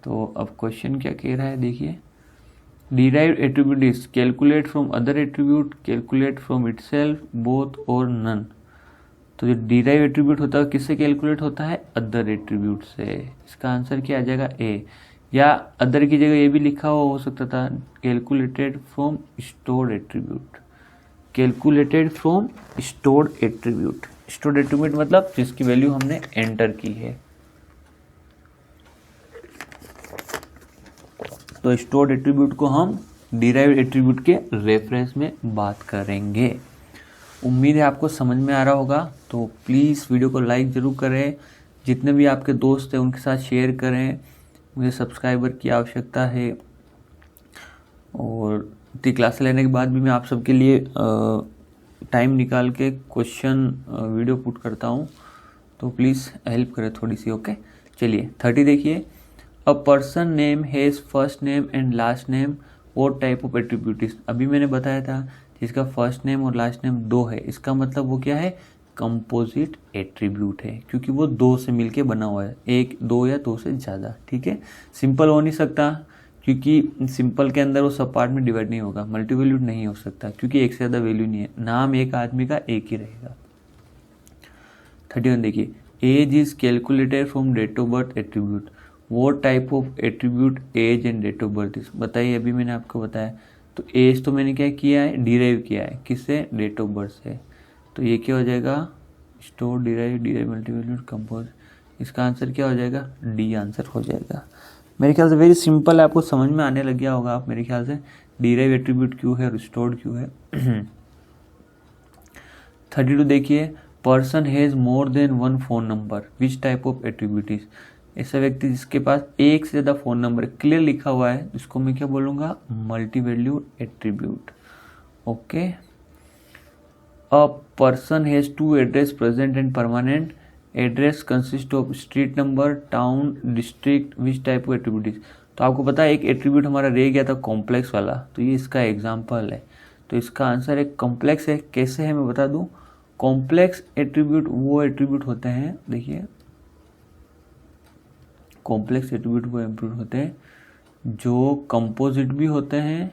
Speaker 1: तो अब क्वेश्चन क्या कह रहा है देखिए, derived attribute is calculate from other attribute, calculate from itself, both और नन। तो जो डिराइव एट्रीब्यूट होता है किससे कैलकुलेट होता है? अदर एट्रीब्यूट से। इसका आंसर क्या आ जाएगा? ए। या अदर की जगह ये भी लिखा हुआ हो सकता था, calculated from stored attribute, calculated from stored attribute. Stored attribute मतलब जिसकी वैल्यू हमने एंटर की है। तो स्टोर्ड एट्रीब्यूट को हम डिराइव्ड एट्रीब्यूट के रेफरेंस में बात करेंगे। उम्मीद है आपको समझ में आ रहा होगा। तो प्लीज़ वीडियो को लाइक ज़रूर करें, जितने भी आपके दोस्त हैं उनके साथ शेयर करें। मुझे सब्सक्राइबर की आवश्यकता है और इतनी क्लास लेने के बाद भी मैं आप सबके लिए टाइम निकाल के क्वेश्चन वीडियो पुट करता हूँ, तो प्लीज़ हेल्प करें थोड़ी सी। ओके, चलिए 30 देखिए, a person name has first name and last name, what type of attribute is. अभी मैंने बताया था जिसका फर्स्ट नेम और लास्ट नेम 2 है, इसका मतलब वो क्या है? कंपोजिट एट्रीब्यूट है, क्योंकि वो 2 से मिलके बना हुआ है, 1, 2 या 2 से ज़्यादा। ठीक है, सिंपल हो नहीं सकता क्योंकि सिंपल के अंदर वो सब पार्ट में डिवाइड नहीं होगा। मल्टीवैल्यूड नहीं हो सकता क्योंकि एक से ज़्यादा वैल्यू नहीं है, नाम एक आदमी का एक ही रहेगा। 31 देखिए, age is calculated from date of birth attribute, what type of attribute age and date of birth is. बताइए, अभी मैंने आपको बताया। तो एज तो मैंने क्या किया है? डिराइव किया है, किससे? डेट ऑफ बर्थ से। तो ये क्या हो जाएगा? Store derive, derive multivalued compose. इसका आंसर क्या हो जाएगा? डी आंसर हो जाएगा। मेरे ख्याल से वेरी सिंपल है, आपको समझ में आने लग गया होगा आप मेरे ख्याल से डिराइव एट्रीब्यूट क्यों है और स्टोर्ड क्यों है। 32 देखिए, person has more then 1 phone number, which type of attribute is. ऐसा व्यक्ति जिसके पास एक से ज़्यादा फ़ोन नंबर क्लियर लिखा हुआ है, इसको मैं क्या बोलूँगा? Multi valued attribute. Okay, a person has 2 address present and permanent, address consist of street number, town, district, which type of attribute is. तो आपको पता है एक एट्रीब्यूट हमारा रह गया था कॉम्प्लेक्स वाला, तो ये इसका एग्जाम्पल है। तो इसका आंसर एक कॉम्प्लेक्स है। कैसे है मैं बता दूँ, कॉम्प्लेक्स एट्रीब्यूट वो एट्रीब्यूट होते हैं, देखिए कॉम्प्लेक्स एट्रीब्यूट वो एट्रीब्यूट होते हैं जो कंपोजिट भी होते हैं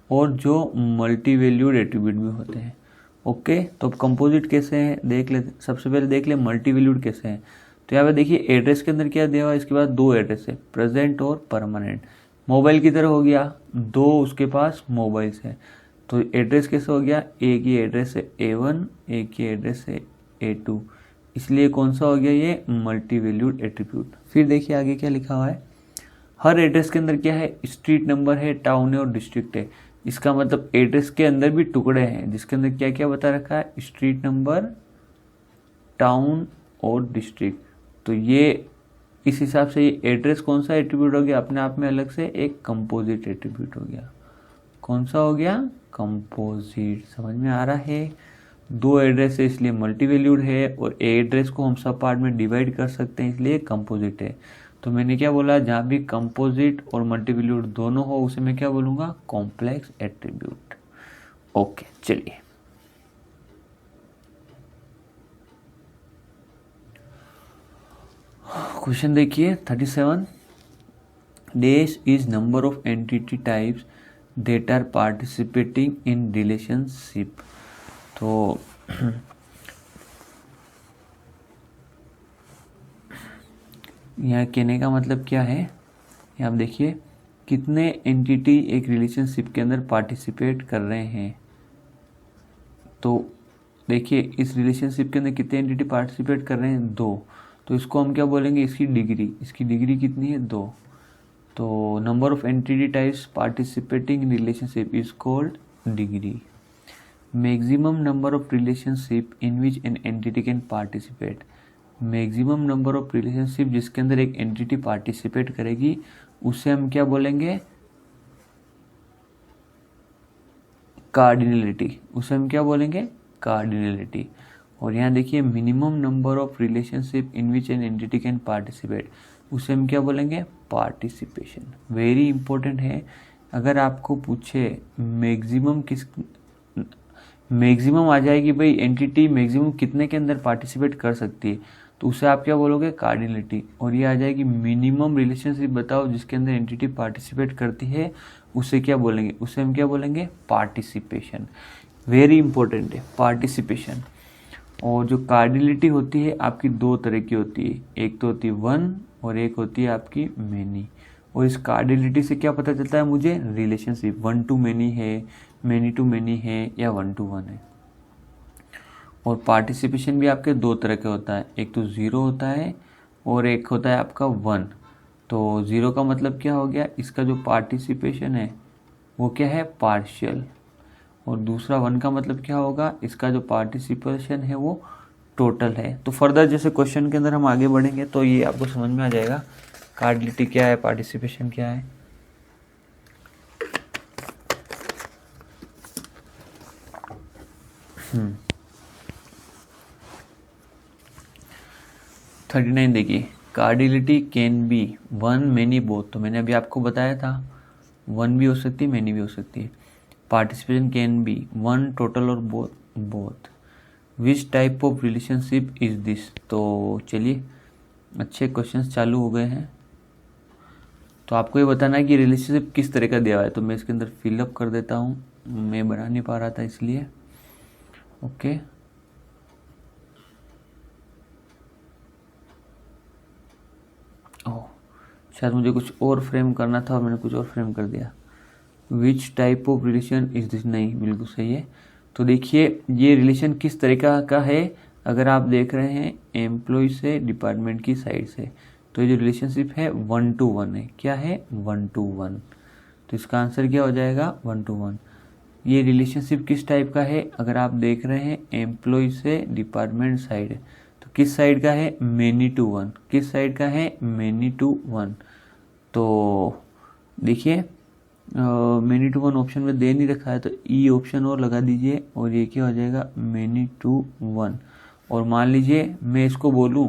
Speaker 1: और जो मल्टी वैल्यूड एट्रीब्यूट भी होते हैं। ओके, तो अब कंपोजिट कैसे हैं देख ले, सबसे पहले देख ले मल्टी वैल्यूड कैसे हैं। तो यहाँ पे देखिए एड्रेस के अंदर क्या दिया हुआ है, इसके बाद 2 एड्रेस है, प्रेजेंट और परमानेंट। मोबाइल की तरह हो गया, 2 उसके पास मोबाइल्स है। तो एड्रेस कैसे हो गया? एक ही एड्रेस है A1, एक ही एड्रेस है A2, इसलिए कौन सा हो गया? ये मल्टी वैल्यूड एट्रीब्यूट। फिर देखिए आगे क्या लिखा हुआ है, हर एड्रेस के अंदर क्या है? स्ट्रीट नंबर है, टाउन है और डिस्ट्रिक्ट है। इसका मतलब एड्रेस के अंदर भी टुकड़े हैं जिसके अंदर क्या क्या बता रखा है? स्ट्रीट नंबर, टाउन और डिस्ट्रिक्ट। तो ये इस हिसाब से ये एड्रेस कौन सा एट्रीब्यूट हो गया? अपने आप में अलग से एक कंपोजिट एट्रीब्यूट हो गया। कौन सा हो गया? कंपोजिट। समझ में आ रहा है? 2 एड्रेस है इसलिए मल्टी वैल्यूड है और एड्रेस को हम सब पार्ट में डिवाइड कर सकते हैं इसलिए कंपोजिट है। तो मैंने क्या बोला, जहाँ भी कंपोजिट और मल्टी वैल्यूड दोनों हो उसे मैं क्या बोलूँगा? Complex attribute. ओके, चलिए क्वेश्चन देखिए 37, dash is number of entity types that are participating in relationship. तो यहाँ कहने का मतलब क्या है, यहाँ आप देखिए कितने एंटिटी एक रिलेशनशिप के अंदर पार्टिसिपेट कर रहे हैं। तो देखिए इस रिलेशनशिप के अंदर कितने एंटिटी पार्टिसिपेट कर रहे हैं? 2। तो इसको हम क्या बोलेंगे, इसकी डिग्री कितनी है, 2। तो number of entity types participating in relationship is called degree. Maximum number of relationship in which an entity can participate, maximum number of relationship जिसके अंदर एक एंटिटी पार्टिसिपेट करेगी उसे हम क्या बोलेंगे, कार्डिनलिटी, उसे हम क्या बोलेंगे, कार्डिनलिटी। और यहाँ देखिए minimum number of relationship in which an entity can participate, उसे हम क्या बोलेंगे, पार्टिसिपेशन। वेरी इंपॉर्टेंट है, अगर आपको पूछे मैक्सिमम आ जाएगी भाई, एंटिटी मैक्सिमम कितने के अंदर पार्टिसिपेट कर सकती है, तो उसे आप क्या बोलोगे, कार्डिनलिटी। और ये आ जाएगी मिनिमम रिलेशनशिप बताओ जिसके अंदर एंटिटी पार्टिसिपेट करती है, उसे क्या बोलेंगे, उसे हम क्या बोलेंगे, पार्टिसिपेशन। वेरी इंपॉर्टेंट है पार्टिसिपेशन। और जो कार्डिनलिटी होती है आपकी 2 तरह की होती है, एक तो होती है 1 और एक होती है आपकी मैनी। और इस कार्डिनलिटी से क्या पता चलता है मुझे, रिलेशनशिप 1 to many है, मैनी टू मैनी है, या 1 to 1 है। और पार्टिसिपेशन भी आपके 2 तरह के होता है, एक तो 0 होता है और एक होता है आपका 1। तो 0 का मतलब क्या हो गया, इसका जो पार्टिसिपेशन है वो क्या है, पार्शियल। और दूसरा 1 का मतलब क्या होगा, इसका जो पार्टिसिपेशन है वो टोटल है। तो फर्दर जैसे क्वेश्चन के अंदर हम आगे बढ़ेंगे तो ये आपको समझ में आ जाएगा कार्डिनलिटी क्या है, पार्टिसिपेशन क्या है। हम्म 39 देखिए, cardinality can be 1 many both. तो मैंने अभी आपको बताया था 1 भी हो सकती है, मैनी भी हो सकती है। पार्टिसिपेशन कैन बी 1 टोटल और both. Which type of relationship is this. तो चलिए अच्छे क्वेश्चंस चालू हो गए हैं। तो आपको ये बताना है कि रिलेशनशिप किस तरह का दिया हुआ है। तो मैं इसके अंदर फिलअप कर देता हूँ, मैं बना नहीं पा रहा था इसलिए। ओके ओह शायद मुझे कुछ और फ्रेम करना था और मैंने कुछ और फ्रेम कर दिया। Which type of relation is this, नहीं बिल्कुल सही है। तो देखिए ये रिलेशन किस तरीका का है, अगर आप देख रहे हैं एम्प्लॉय से डिपार्टमेंट की साइड से, तो ये जो रिलेशनशिप है 1 to 1 है। क्या है, 1 to 1। तो इसका आंसर क्या हो जाएगा, 1 to 1। ये रिलेशनशिप किस टाइप का है, अगर आप देख रहे हैं एम्प्लॉय से डिपार्टमेंट साइड, तो किस साइड का है, मैनी टू 1। किस साइड का है, मैनी टू 1। तो देखिए मैनी टू 1 ऑप्शन में दे नहीं रखा है, तो ई ऑप्शन और लगा दीजिए और ये क्या हो जाएगा, मैनी टू 1। और मान लीजिए मैं इसको बोलूं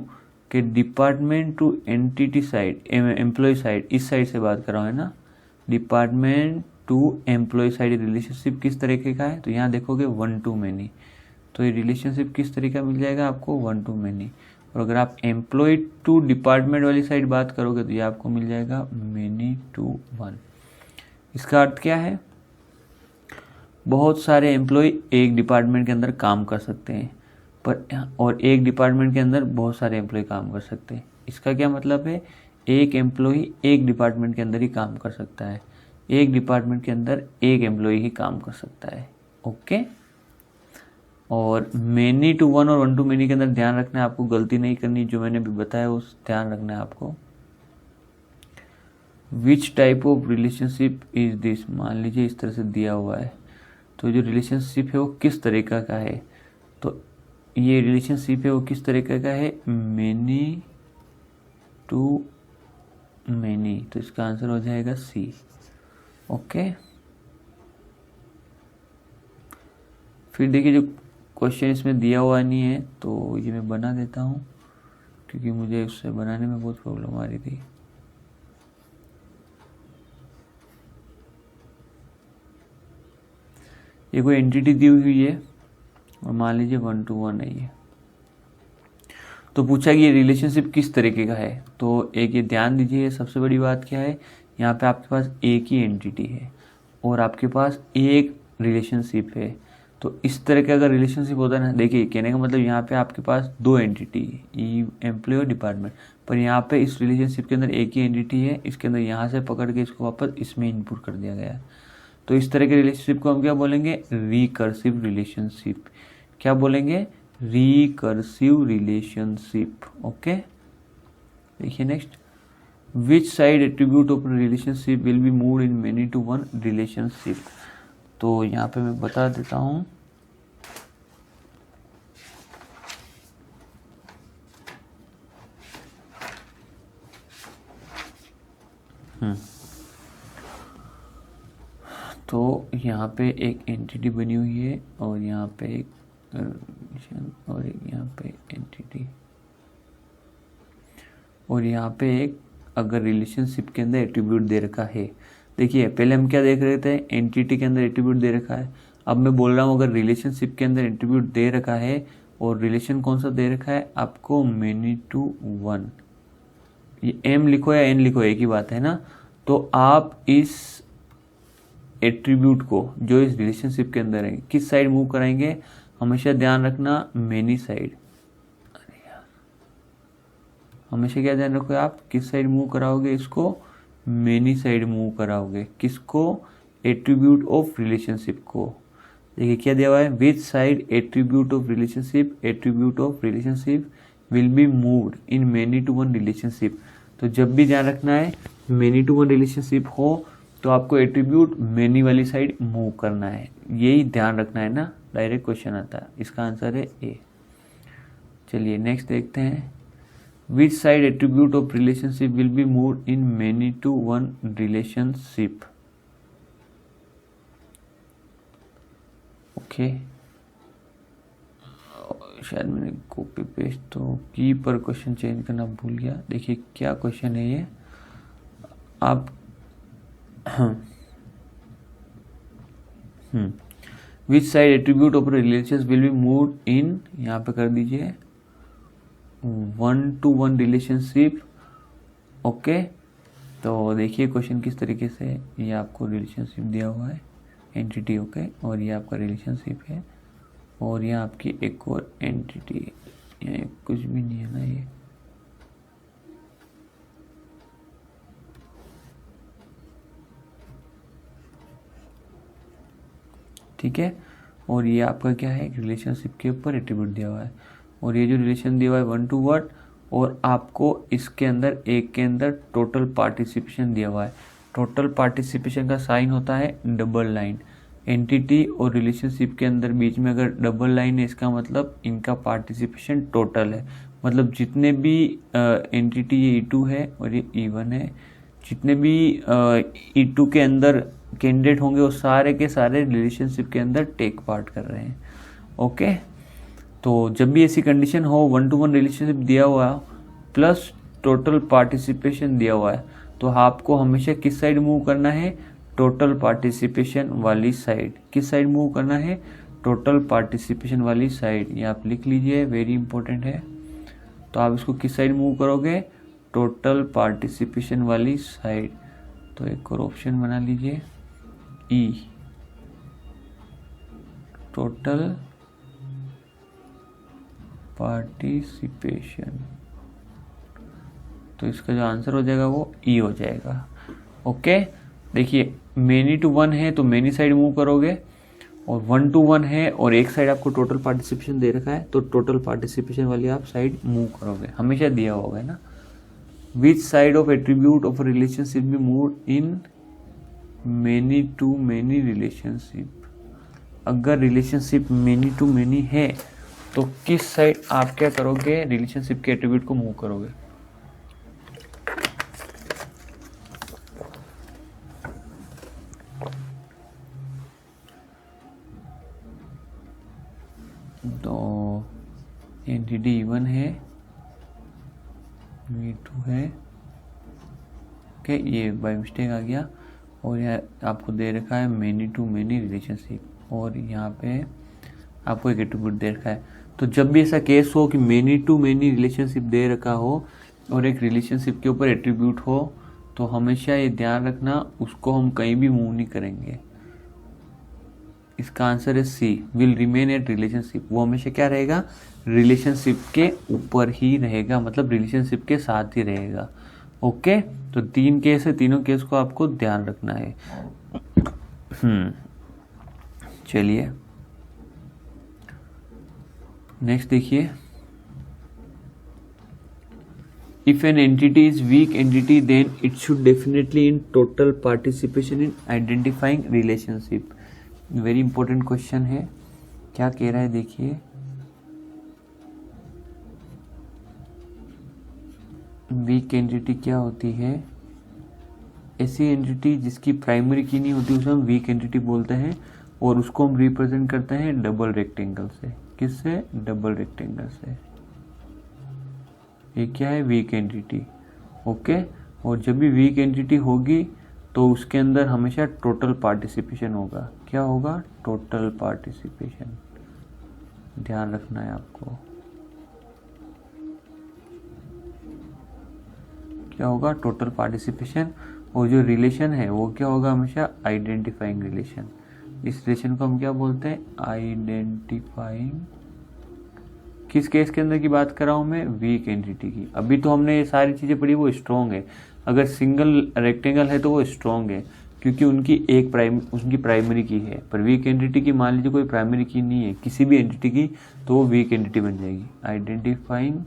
Speaker 1: कि department to entity side, employ side, इस साइड से बात कर रहा हूँ है ना, department to employ side relationship किस तरीके का है, तो यहाँ देखोगे 1 to many। तो ये रिलेशनशिप किस तरीके का मिल जाएगा आपको, 1 to many। और अगर आप एम्प्लॉय टू डिपार्टमेंट वाली साइड बात करोगे तो ये आपको मिल जाएगा मैनी टू 1। इसका अर्थ क्या है, बहुत सारे एम्प्लॉय एक डिपार्टमेंट के अंदर काम कर सकते हैं, पर और एक डिपार्टमेंट के अंदर बहुत सारे एम्प्लॉय काम कर सकते हैं। इसका क्या मतलब है, एक एम्प्लॉय एक डिपार्टमेंट के अंदर ही काम कर सकता है, एक डिपार्टमेंट के अंदर एक एम्प्लॉय ही काम कर सकता है। ओके और मैनी टू 1 और 1 to many के अंदर ध्यान रखना है आपको, गलती नहीं करनी, जो मैंने अभी बताया उस ध्यान रखना है आपको। Which type of relationship is this, मान लीजिए इस तरह से दिया हुआ है, तो जो रिलेशनशिप है वो किस तरीका का है, तो ये रिलेशनशिप है वो किस तरीके का है, मैनी टू मैनी। तो इसका आंसर हो जाएगा सी। ओके फिर देखिए जो क्वेश्चन इसमें दिया हुआ नहीं है तो ये मैं बना देता हूँ, क्योंकि मुझे उससे बनाने में बहुत प्रॉब्लम आ रही थी। ये कोई एंटिटी दी हुई है और मान लीजिए 1 to 1 है ये, तो पूछा कि ये रिलेशनशिप किस तरीके का है। तो एक ये ध्यान दीजिए, सबसे बड़ी बात क्या है, यहाँ पे आपके पास एक ही एंटिटी है और आपके पास एक रिलेशनशिप है। तो इस तरह का अगर रिलेशनशिप होता है ना, देखिए कहने का मतलब यहाँ पे आपके पास 2 एंटिटी है, एम्प्लॉय और डिपार्टमेंट, पर यहाँ पे इस रिलेशनशिप के अंदर एक ही एंटिटी है, इसके अंदर यहाँ से पकड़ के इसको वापस इसमें इनपुट कर दिया गया है। तो इस तरह के रिलेशनशिप को हम क्या बोलेंगे, रिकर्सिव रिलेशनशिप। क्या बोलेंगे, रिकर्सिव रिलेशनशिप। ओके देखिए next, which side attribute of relationship will be moved in many to one relationship. तो यहाँ पे मैं बता देता हूँ, तो यहाँ पे एक एंटिटी बनी हुई है और यहाँ पे एक रिलेशन और एक यहाँ पे एंटिटी और यहाँ पे एक अगर रिलेशनशिप के अंदर एट्रीब्यूट दे रखा है। देखिए पहले हम क्या देख रहे थे, एंटिटी के अंदर एट्रीब्यूट दे रखा है। अब मैं बोल रहा हूँ अगर रिलेशनशिप के अंदर एट्रीब्यूट दे रखा है और रिलेशन कौन सा दे रखा है आपको, मेनी टू वन। ये एम लिखो या एन लिखो एक ही बात है ना। तो आप इस एट्रीब्यूट को जो इस रिलेशनशिप के अंदर है किस साइड मूव कराएंगे, हमेशा ध्यान रखना मेनी साइड। हमेशा क्या ध्यान रखो आप, किस साइड मूव कराओगे इसको, मेनी साइड मूव कराओगे। किसको, एट्रीब्यूट ऑफ रिलेशनशिप को। देखिए क्या दिया हुआ है, which side attribute of relationship, attribute of relationship will be moved in many to one relationship. तो जब भी ध्यान रखना है मेनी टू वन रिलेशनशिप हो तो आपको एट्रीब्यूट मेनी वाली साइड मूव करना है, यही ध्यान रखना है ना। डायरेक्ट क्वेश्चन आता है, इसका आंसर है ए। चलिए नेक्स्ट देखते हैं, which side attribute of relationship will be moved in many to one relationship. Okay, शायद मैंने कॉपी पेस्ट तो की पर क्वेश्चन चेंज करना भूल गया। देखिए क्या क्वेश्चन है ये, आप विच side attribute of relations will be moved इन, यहाँ पे कर दीजिए one two one relationship. Okay, तो देखिए क्वेश्चन किस तरीके से, ये आपको रिलेशनशिप दिया हुआ है एंटिटी, ओके, और ये आपका रिलेशनशिप है और ये आपकी एक और एंटिटी है, ये कुछ भी नहीं है ना ये। ठीक है, और ये आपका क्या है, रिलेशनशिप के ऊपर एट्रीब्यूट दिया हुआ है और ये जो रिलेशन दिया हुआ है वन टू वन, और आपको इसके अंदर एक के अंदर टोटल पार्टिसिपेशन दिया हुआ है। टोटल पार्टिसिपेशन का साइन होता है डबल लाइन। एंटिटी और रिलेशनशिप के अंदर बीच में अगर डबल लाइन है इसका मतलब इनका पार्टिसिपेशन टोटल है। मतलब जितने भी एंटिटी, ये E2 है और ये E1 है, जितने भी E2 के अंदर कैंडिडेट होंगे वो सारे के सारे रिलेशनशिप के अंदर टेक पार्ट कर रहे हैं। ओके, तो जब भी ऐसी कंडीशन हो, वन टू वन रिलेशनशिप दिया हुआ प्लस टोटल पार्टिसिपेशन दिया हुआ है, तो आपको हमेशा किस साइड मूव करना है, टोटल पार्टिसिपेशन वाली साइड। किस साइड मूव करना है, टोटल पार्टिसिपेशन वाली साइड। ये आप लिख लीजिए, वेरी इंपॉर्टेंट है। तो आप इसको किस साइड मूव करोगे, टोटल पार्टिसिपेशन वाली साइड। तो एक और ऑप्शन बना लीजिए, ई, टोटल पार्टिसिपेशन। तो इसका जो आंसर हो जाएगा वो ई हो जाएगा। ओके, देखिए मेनी टू वन है तो मेनी साइड मूव करोगे, और वन टू वन है और एक साइड आपको टोटल पार्टिसिपेशन दे रखा है तो टोटल पार्टिसिपेशन वाली आप साइड मूव करोगे, हमेशा दिया होगा ना। Which side of attribute of relationship be moved in many to many relationship. अगर रिलेशनशिप मेनी टू मेनी है तो किस साइड आप क्या करोगे, रिलेशनशिप के एट्रीब्यूट को मूव करोगे। तो एंटिटी E1 है, E2 है, ओके, ये बाय मिस्टेक आ गया, और यह आपको दे रखा है मेनी टू मेनी रिलेशनशिप, और यहाँ पे आपको एक एट्रीब्यूट दे रखा है। तो जब भी ऐसा केस हो कि मेनी टू मेनी रिलेशनशिप दे रखा हो और एक रिलेशनशिप के ऊपर एट्रीब्यूट हो, तो हमेशा ये ध्यान रखना उसको हम कहीं भी मूव नहीं करेंगे। इसका आंसर है सी, विल रिमेन एट रिलेशनशिप। वो हमेशा क्या रहेगा, रिलेशनशिप के ऊपर ही रहेगा, मतलब रिलेशनशिप के साथ ही रहेगा। ओके, तो तीन केस है, तीनों केस को आपको ध्यान रखना है। चलिए नेक्स्ट देखिए, If an entity is weak entity, then it should definitely in total participation in identifying relationship. Very important question है, क्या कह रहा है देखिए। वीक एंटिटी क्या होती है? ऐसी एंटिटी जिसकी प्राइमरी की नहीं होती उसे हम वीक एंटिटी बोलते हैं, और उसको हम रिप्रेजेंट करते हैं डबल रेक्टेंगल से। किससे? डबल रेक्टेंगल से। ये क्या है? Weak entity. ओके, और जब भी वीक एंटिटी होगी तो उसके अंदर हमेशा टोटल पार्टिसिपेशन होगा। क्या होगा? Total participation. ध्यान रखना है आपको। क्या होगा? Total participation. और जो रिलेशन है वो क्या होगा? हमेशा आइडेंटिफाइंग रिलेशन। इस रिलेशन को हम क्या बोलते हैं? आइडेंटिफाइंग। किस केस के अंदर की बात कर रहा हूं मैं? वीक एंटिटी की। अभी तो हमने ये सारी चीजें पढ़ी, वो स्ट्रॉन्ग है। अगर सिंगल रेक्टेंगल है तो वो स्ट्रॉन्ग है, क्योंकि उनकी उनकी प्राइमरी की है। पर वीक एंटिटी की मान लीजिए कोई प्राइमरी की नहीं है किसी भी एंटिटी की, तो वो वीक एंटिटी बन जाएगी। Identifying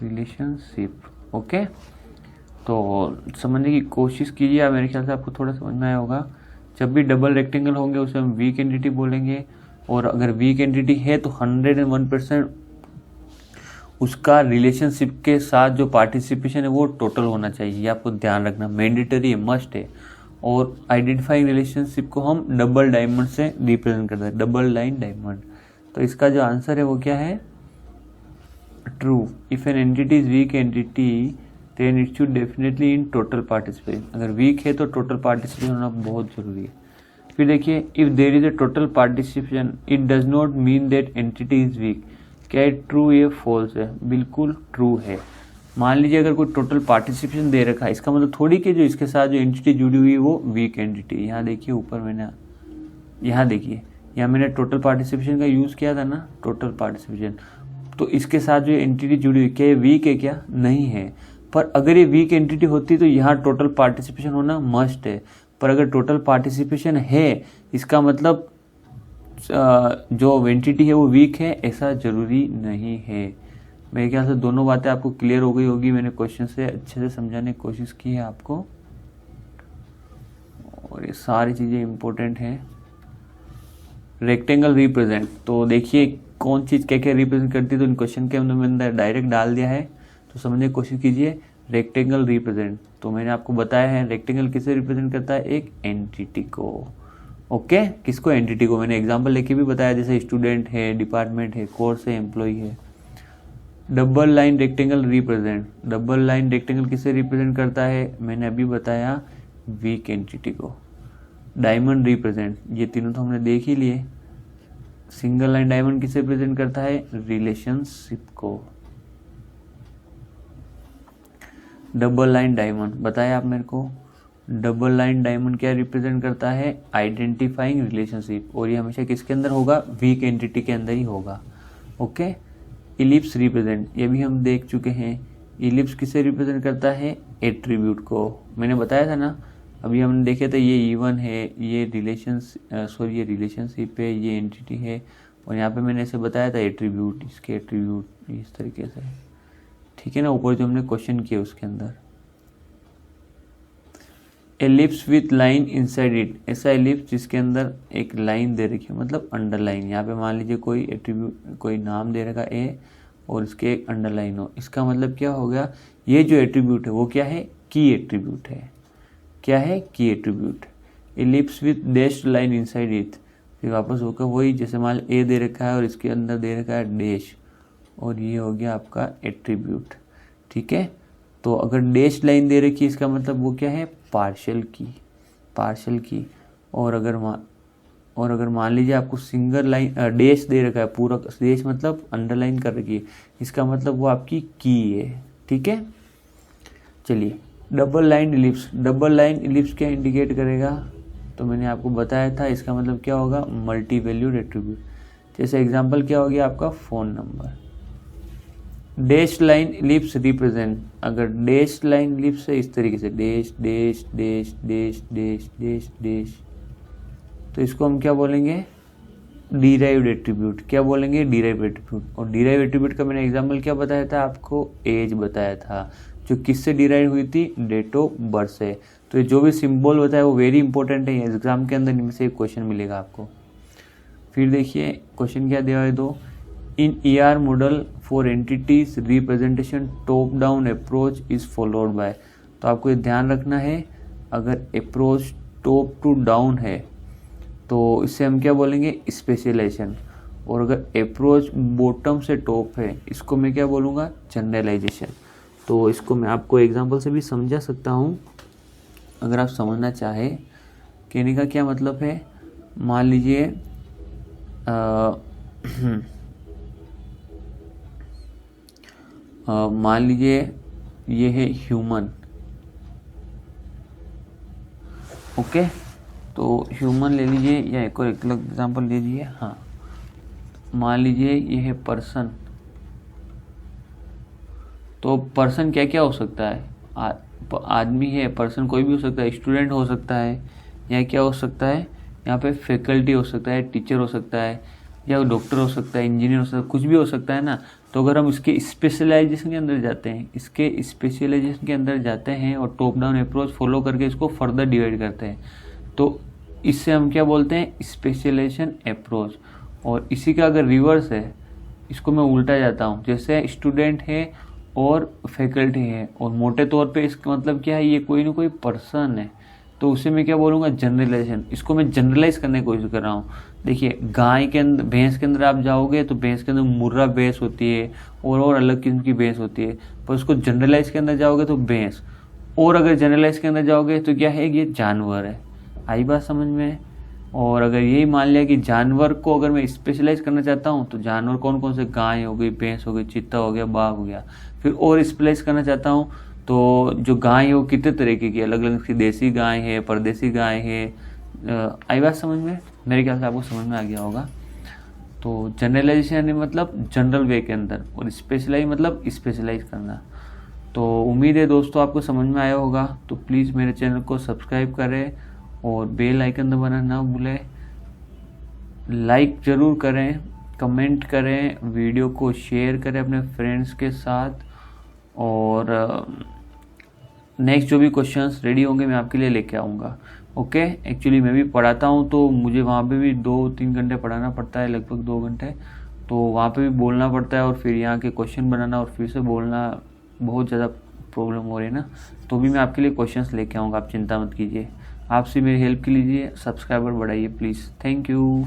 Speaker 1: relationship. ओके, तो समझने की कोशिश कीजिए। मेरे ख्याल से आपको थोड़ा समझ में आया होगा। जब भी डबल रेक्टेंगल होंगे उसे हम वीक एंटिटी बोलेंगे, और अगर वीक एंटिटी है तो 101% उसका रिलेशनशिप के साथ जो पार्टिसिपेशन है वो टोटल होना चाहिए। ये आपको ध्यान रखना, मैंडेटरी है, मस्ट है। और आइडेंटिफाइंग रिलेशनशिप को हम डबल डायमंड से रिप्रेजेंट करते हैं, डबल लाइन डायमंड। तो इसका जो आंसर है वो क्या है? True. If an entity is weak entity then it should definitely in total participation. अगर वीक है तो टोटल पार्टिसिपेशन होना बहुत जरूरी है। फिर देखिए, if there is a total participation it does not mean that entity is weak. क्या ट्रू या फॉल्स है? बिल्कुल ट्रू है। मान लीजिए अगर कोई टोटल पार्टिसिपेशन दे रखा है, इसका मतलब थोड़ी कि जो इसके साथ जो एंटिटी जुड़ी हुई है वो वीक एंटिटी। यहाँ देखिए ऊपर मैंने, यहाँ देखिए, यहाँ मैंने टोटल पार्टिसिपेशन का यूज किया था ना, टोटल पार्टिसिपेशन। तो इसके साथ जो एंटिटी जुड़ी हुई, क्या ये वीक है? क्या नहीं है। पर अगर ये वीक एंटिटी होती तो यहाँ टोटल पार्टिसिपेशन होना मस्ट है। पर अगर टोटल पार्टिसिपेशन है, इसका मतलब जो एंटिटी है वो वीक है, ऐसा जरूरी नहीं है। मेरे ख्याल से दोनों बातें आपको क्लियर हो गई होगी। मैंने क्वेश्चन से अच्छे से समझाने की कोशिश की है आपको, और ये सारी चीजें इंपॉर्टेंट हैं। रेक्टेंगल रिप्रेजेंट, तो देखिए कौन चीज क्या क्या रिप्रेजेंट करती है, तो इन क्वेश्चन के अंदर डायरेक्ट डाल दिया है, तो समझने की कोशिश कीजिए। रेक्टेंगल रिप्रेजेंट, तो मैंने आपको बताया है रेक्टेंगल किसे रिप्रेजेंट करता है? एक एंटिटी को। ओके, किसको? एंटिटी को। मैंने एग्जांपल लेके भी बताया, जैसे स्टूडेंट है, डिपार्टमेंट है, कोर्स है, एम्प्लॉय है। Double line rectangle represent, double line rectangle किसे रिप्रेजेंट करता है? मैंने अभी बताया, वीक एंटिटी को। डायमंड रिप्रेजेंट, ये तीनों तो हमने देख ही लिए। सिंगल लाइन डायमंड किसे रिप्रेजेंट करता है? रिलेशनशिप को। डबल लाइन डायमंड बताया आप मेरे को, डबल लाइन डायमंड क्या रिप्रेजेंट करता है? आइडेंटिफाइंग रिलेशनशिप, और ये हमेशा किसके अंदर होगा? वीक एंटिटी के अंदर ही होगा। ओके, इलिप्स रिप्रेजेंट, ये भी हम देख चुके हैं। इलिप्स किसे रिप्रेजेंट करता है? एट्रीब्यूट को। मैंने बताया था ना, अभी हमने देखे थे, ये इवन है, ये ये रिलेशनशिप है, ये एंटिटी है, और यहाँ पे मैंने ऐसे बताया था एट्रीब्यूट, इसके एट्रीब्यूट इस तरीके से, ठीक है ना, ऊपर जो हमने क्वेश्चन किया उसके अंदर। Ellipse with line inside it, ऐसा एलिप्स जिसके अंदर एक लाइन दे रखी है, मतलब अंडरलाइन। यहाँ पे मान लीजिए कोई एट्रीब्यूट, कोई नाम दे रखा ए, और इसके एक अंडरलाइन हो, इसका मतलब क्या हो गया? ये जो एट्रीब्यूट है वो क्या है? की एट्रीब्यूट है। क्या है? की attribute. Ellipse with dash line inside it, फिर वापस होकर वही, जैसे मान ए दे रखा है और इसके अंदर दे रखा है डैश, और ये हो गया आपका एट्रीब्यूट। ठीक है, तो अगर डैश लाइन दे रखी है इसका मतलब वो क्या है? पार्शियल की, पार्शियल की। और अगर मान लीजिए आपको सिंगल लाइन डैश दे रखा है, पूरा डैश मतलब अंडरलाइन कर रखी है, इसका मतलब वो आपकी की है। ठीक है, चलिए double line ellipse, double line ellipse क्या इंडिकेट करेगा? तो मैंने आपको बताया था, इसका मतलब क्या होगा? Multi valued attribute. जैसे एग्जांपल क्या हो गया आपका? Phone number. Dash line ellipse represent, अगर डैश लाइन इलिप्स है इस तरीके से, dash dash dash dash dash dash dash, तो इसको हम क्या बोलेंगे? Derived attribute. क्या बोलेंगे? Derived attribute. और डिराइव्ड एट्रीब्यूट का मैंने एग्जाम्पल क्या बताया था आपको? एज बताया था, जो किससे डिराइव हुई थी? डेट ऑफ बर्थ से। तो ये जो भी सिंबल बताया वो वेरी इंपॉर्टेंट है, एग्जाम के अंदर इनमें से एक क्वेश्चन मिलेगा आपको। फिर देखिए क्वेश्चन क्या दिया है, दो इन ER model for entities representation top down approach is followed by. तो आपको ये ध्यान रखना है, अगर अप्रोच टॉप टू डाउन है तो इससे हम क्या बोलेंगे? स्पेशलाइजेशन। और अगर अप्रोच बॉटम से टॉप है इसको मैं क्या बोलूँगा? जनरलाइजेशन। तो इसको मैं आपको एग्जांपल से भी समझा सकता हूँ अगर आप समझना चाहे। कहने का क्या मतलब है, मान लीजिए मान लीजिए ये है ह्यूमन, ओके। तो ह्यूमन ले लीजिए या एक और एग्जांपल ले लीजिए। हाँ, मान लीजिए ये है पर्सन। तो पर्सन क्या क्या हो सकता है? आदमी है, पर्सन कोई भी हो सकता है, स्टूडेंट हो सकता है, या क्या हो सकता है यहाँ पे? फैकल्टी हो सकता है, टीचर हो सकता है, या डॉक्टर हो सकता है, इंजीनियर हो सकता है, कुछ भी हो सकता है ना। तो अगर हम इसके स्पेशलाइजेशन के अंदर जाते हैं, और टॉप डाउन अप्रोच फॉलो करके इसको फर्दर डिवाइड करते हैं, तो इससे हम क्या बोलते हैं? Specialization approach. और इसी का अगर रिवर्स है, इसको मैं उल्टा जाता हूँ, जैसे स्टूडेंट है और फैकल्टी है, और मोटे तौर पे इसका मतलब क्या है? ये कोई ना कोई पर्सन है, तो उसे मैं क्या बोलूँगा? जनरलाइजेशन। इसको मैं जनरलाइज करने की कोशिश कर रहा हूँ। देखिए गाय के अंदर, भैंस के अंदर आप जाओगे तो भैंस के अंदर मुर्रा भैंस होती है और अलग किस्म की भैंस होती है, पर उसको जनरलाइज के अंदर जाओगे तो भैंस, और अगर जनरलाइज के अंदर जाओगे तो क्या है? ये जानवर है। आई बात समझ में? और अगर यही मान लिया कि जानवर को अगर मैं स्पेशलाइज करना चाहता हूँ तो जानवर कौन कौन से? गाय हो गई, भैंस हो गई, चीता हो गया, बाघ हो गया। फिर और स्पेशलाइज करना चाहता हूँ तो जो गाय है वो कितने तरीके की, अलग अलग की, देसी गाय है, परदेसी गाय है। आई बात समझ में? मेरे ख्याल से आपको समझ में आ गया होगा। तो जनरलाइजेशन मतलब जनरल वे के अंदर, और स्पेशलाइज मतलब स्पेशलाइज करना। तो उम्मीद है दोस्तों आपको समझ में आया होगा। तो प्लीज़ मेरे चैनल को सब्सक्राइब करें और बेल आइकन दबाना ना भूलें। लाइक ज़रूर करें, कमेंट करें, वीडियो को शेयर करें अपने फ्रेंड्स के साथ। और नेक्स्ट जो भी क्वेश्चंस रेडी होंगे मैं आपके लिए लेके आऊँगा, ओके। एक्चुअली मैं भी पढ़ाता हूँ तो मुझे वहाँ पे भी 2-3 घंटे पढ़ाना पड़ता है, लगभग 2 घंटे। तो वहाँ पे भी बोलना पड़ता है और फिर यहाँ के क्वेश्चन बनाना और फिर से बोलना, बहुत ज़्यादा प्रॉब्लम हो रही है ना। तो भी मैं आपके लिए क्वेश्चंस लेके आऊँगा, आप चिंता मत कीजिए। आपसे मेरी हेल्प कीजिए, सब्सक्राइबर बढ़ाइए प्लीज़। Thank you.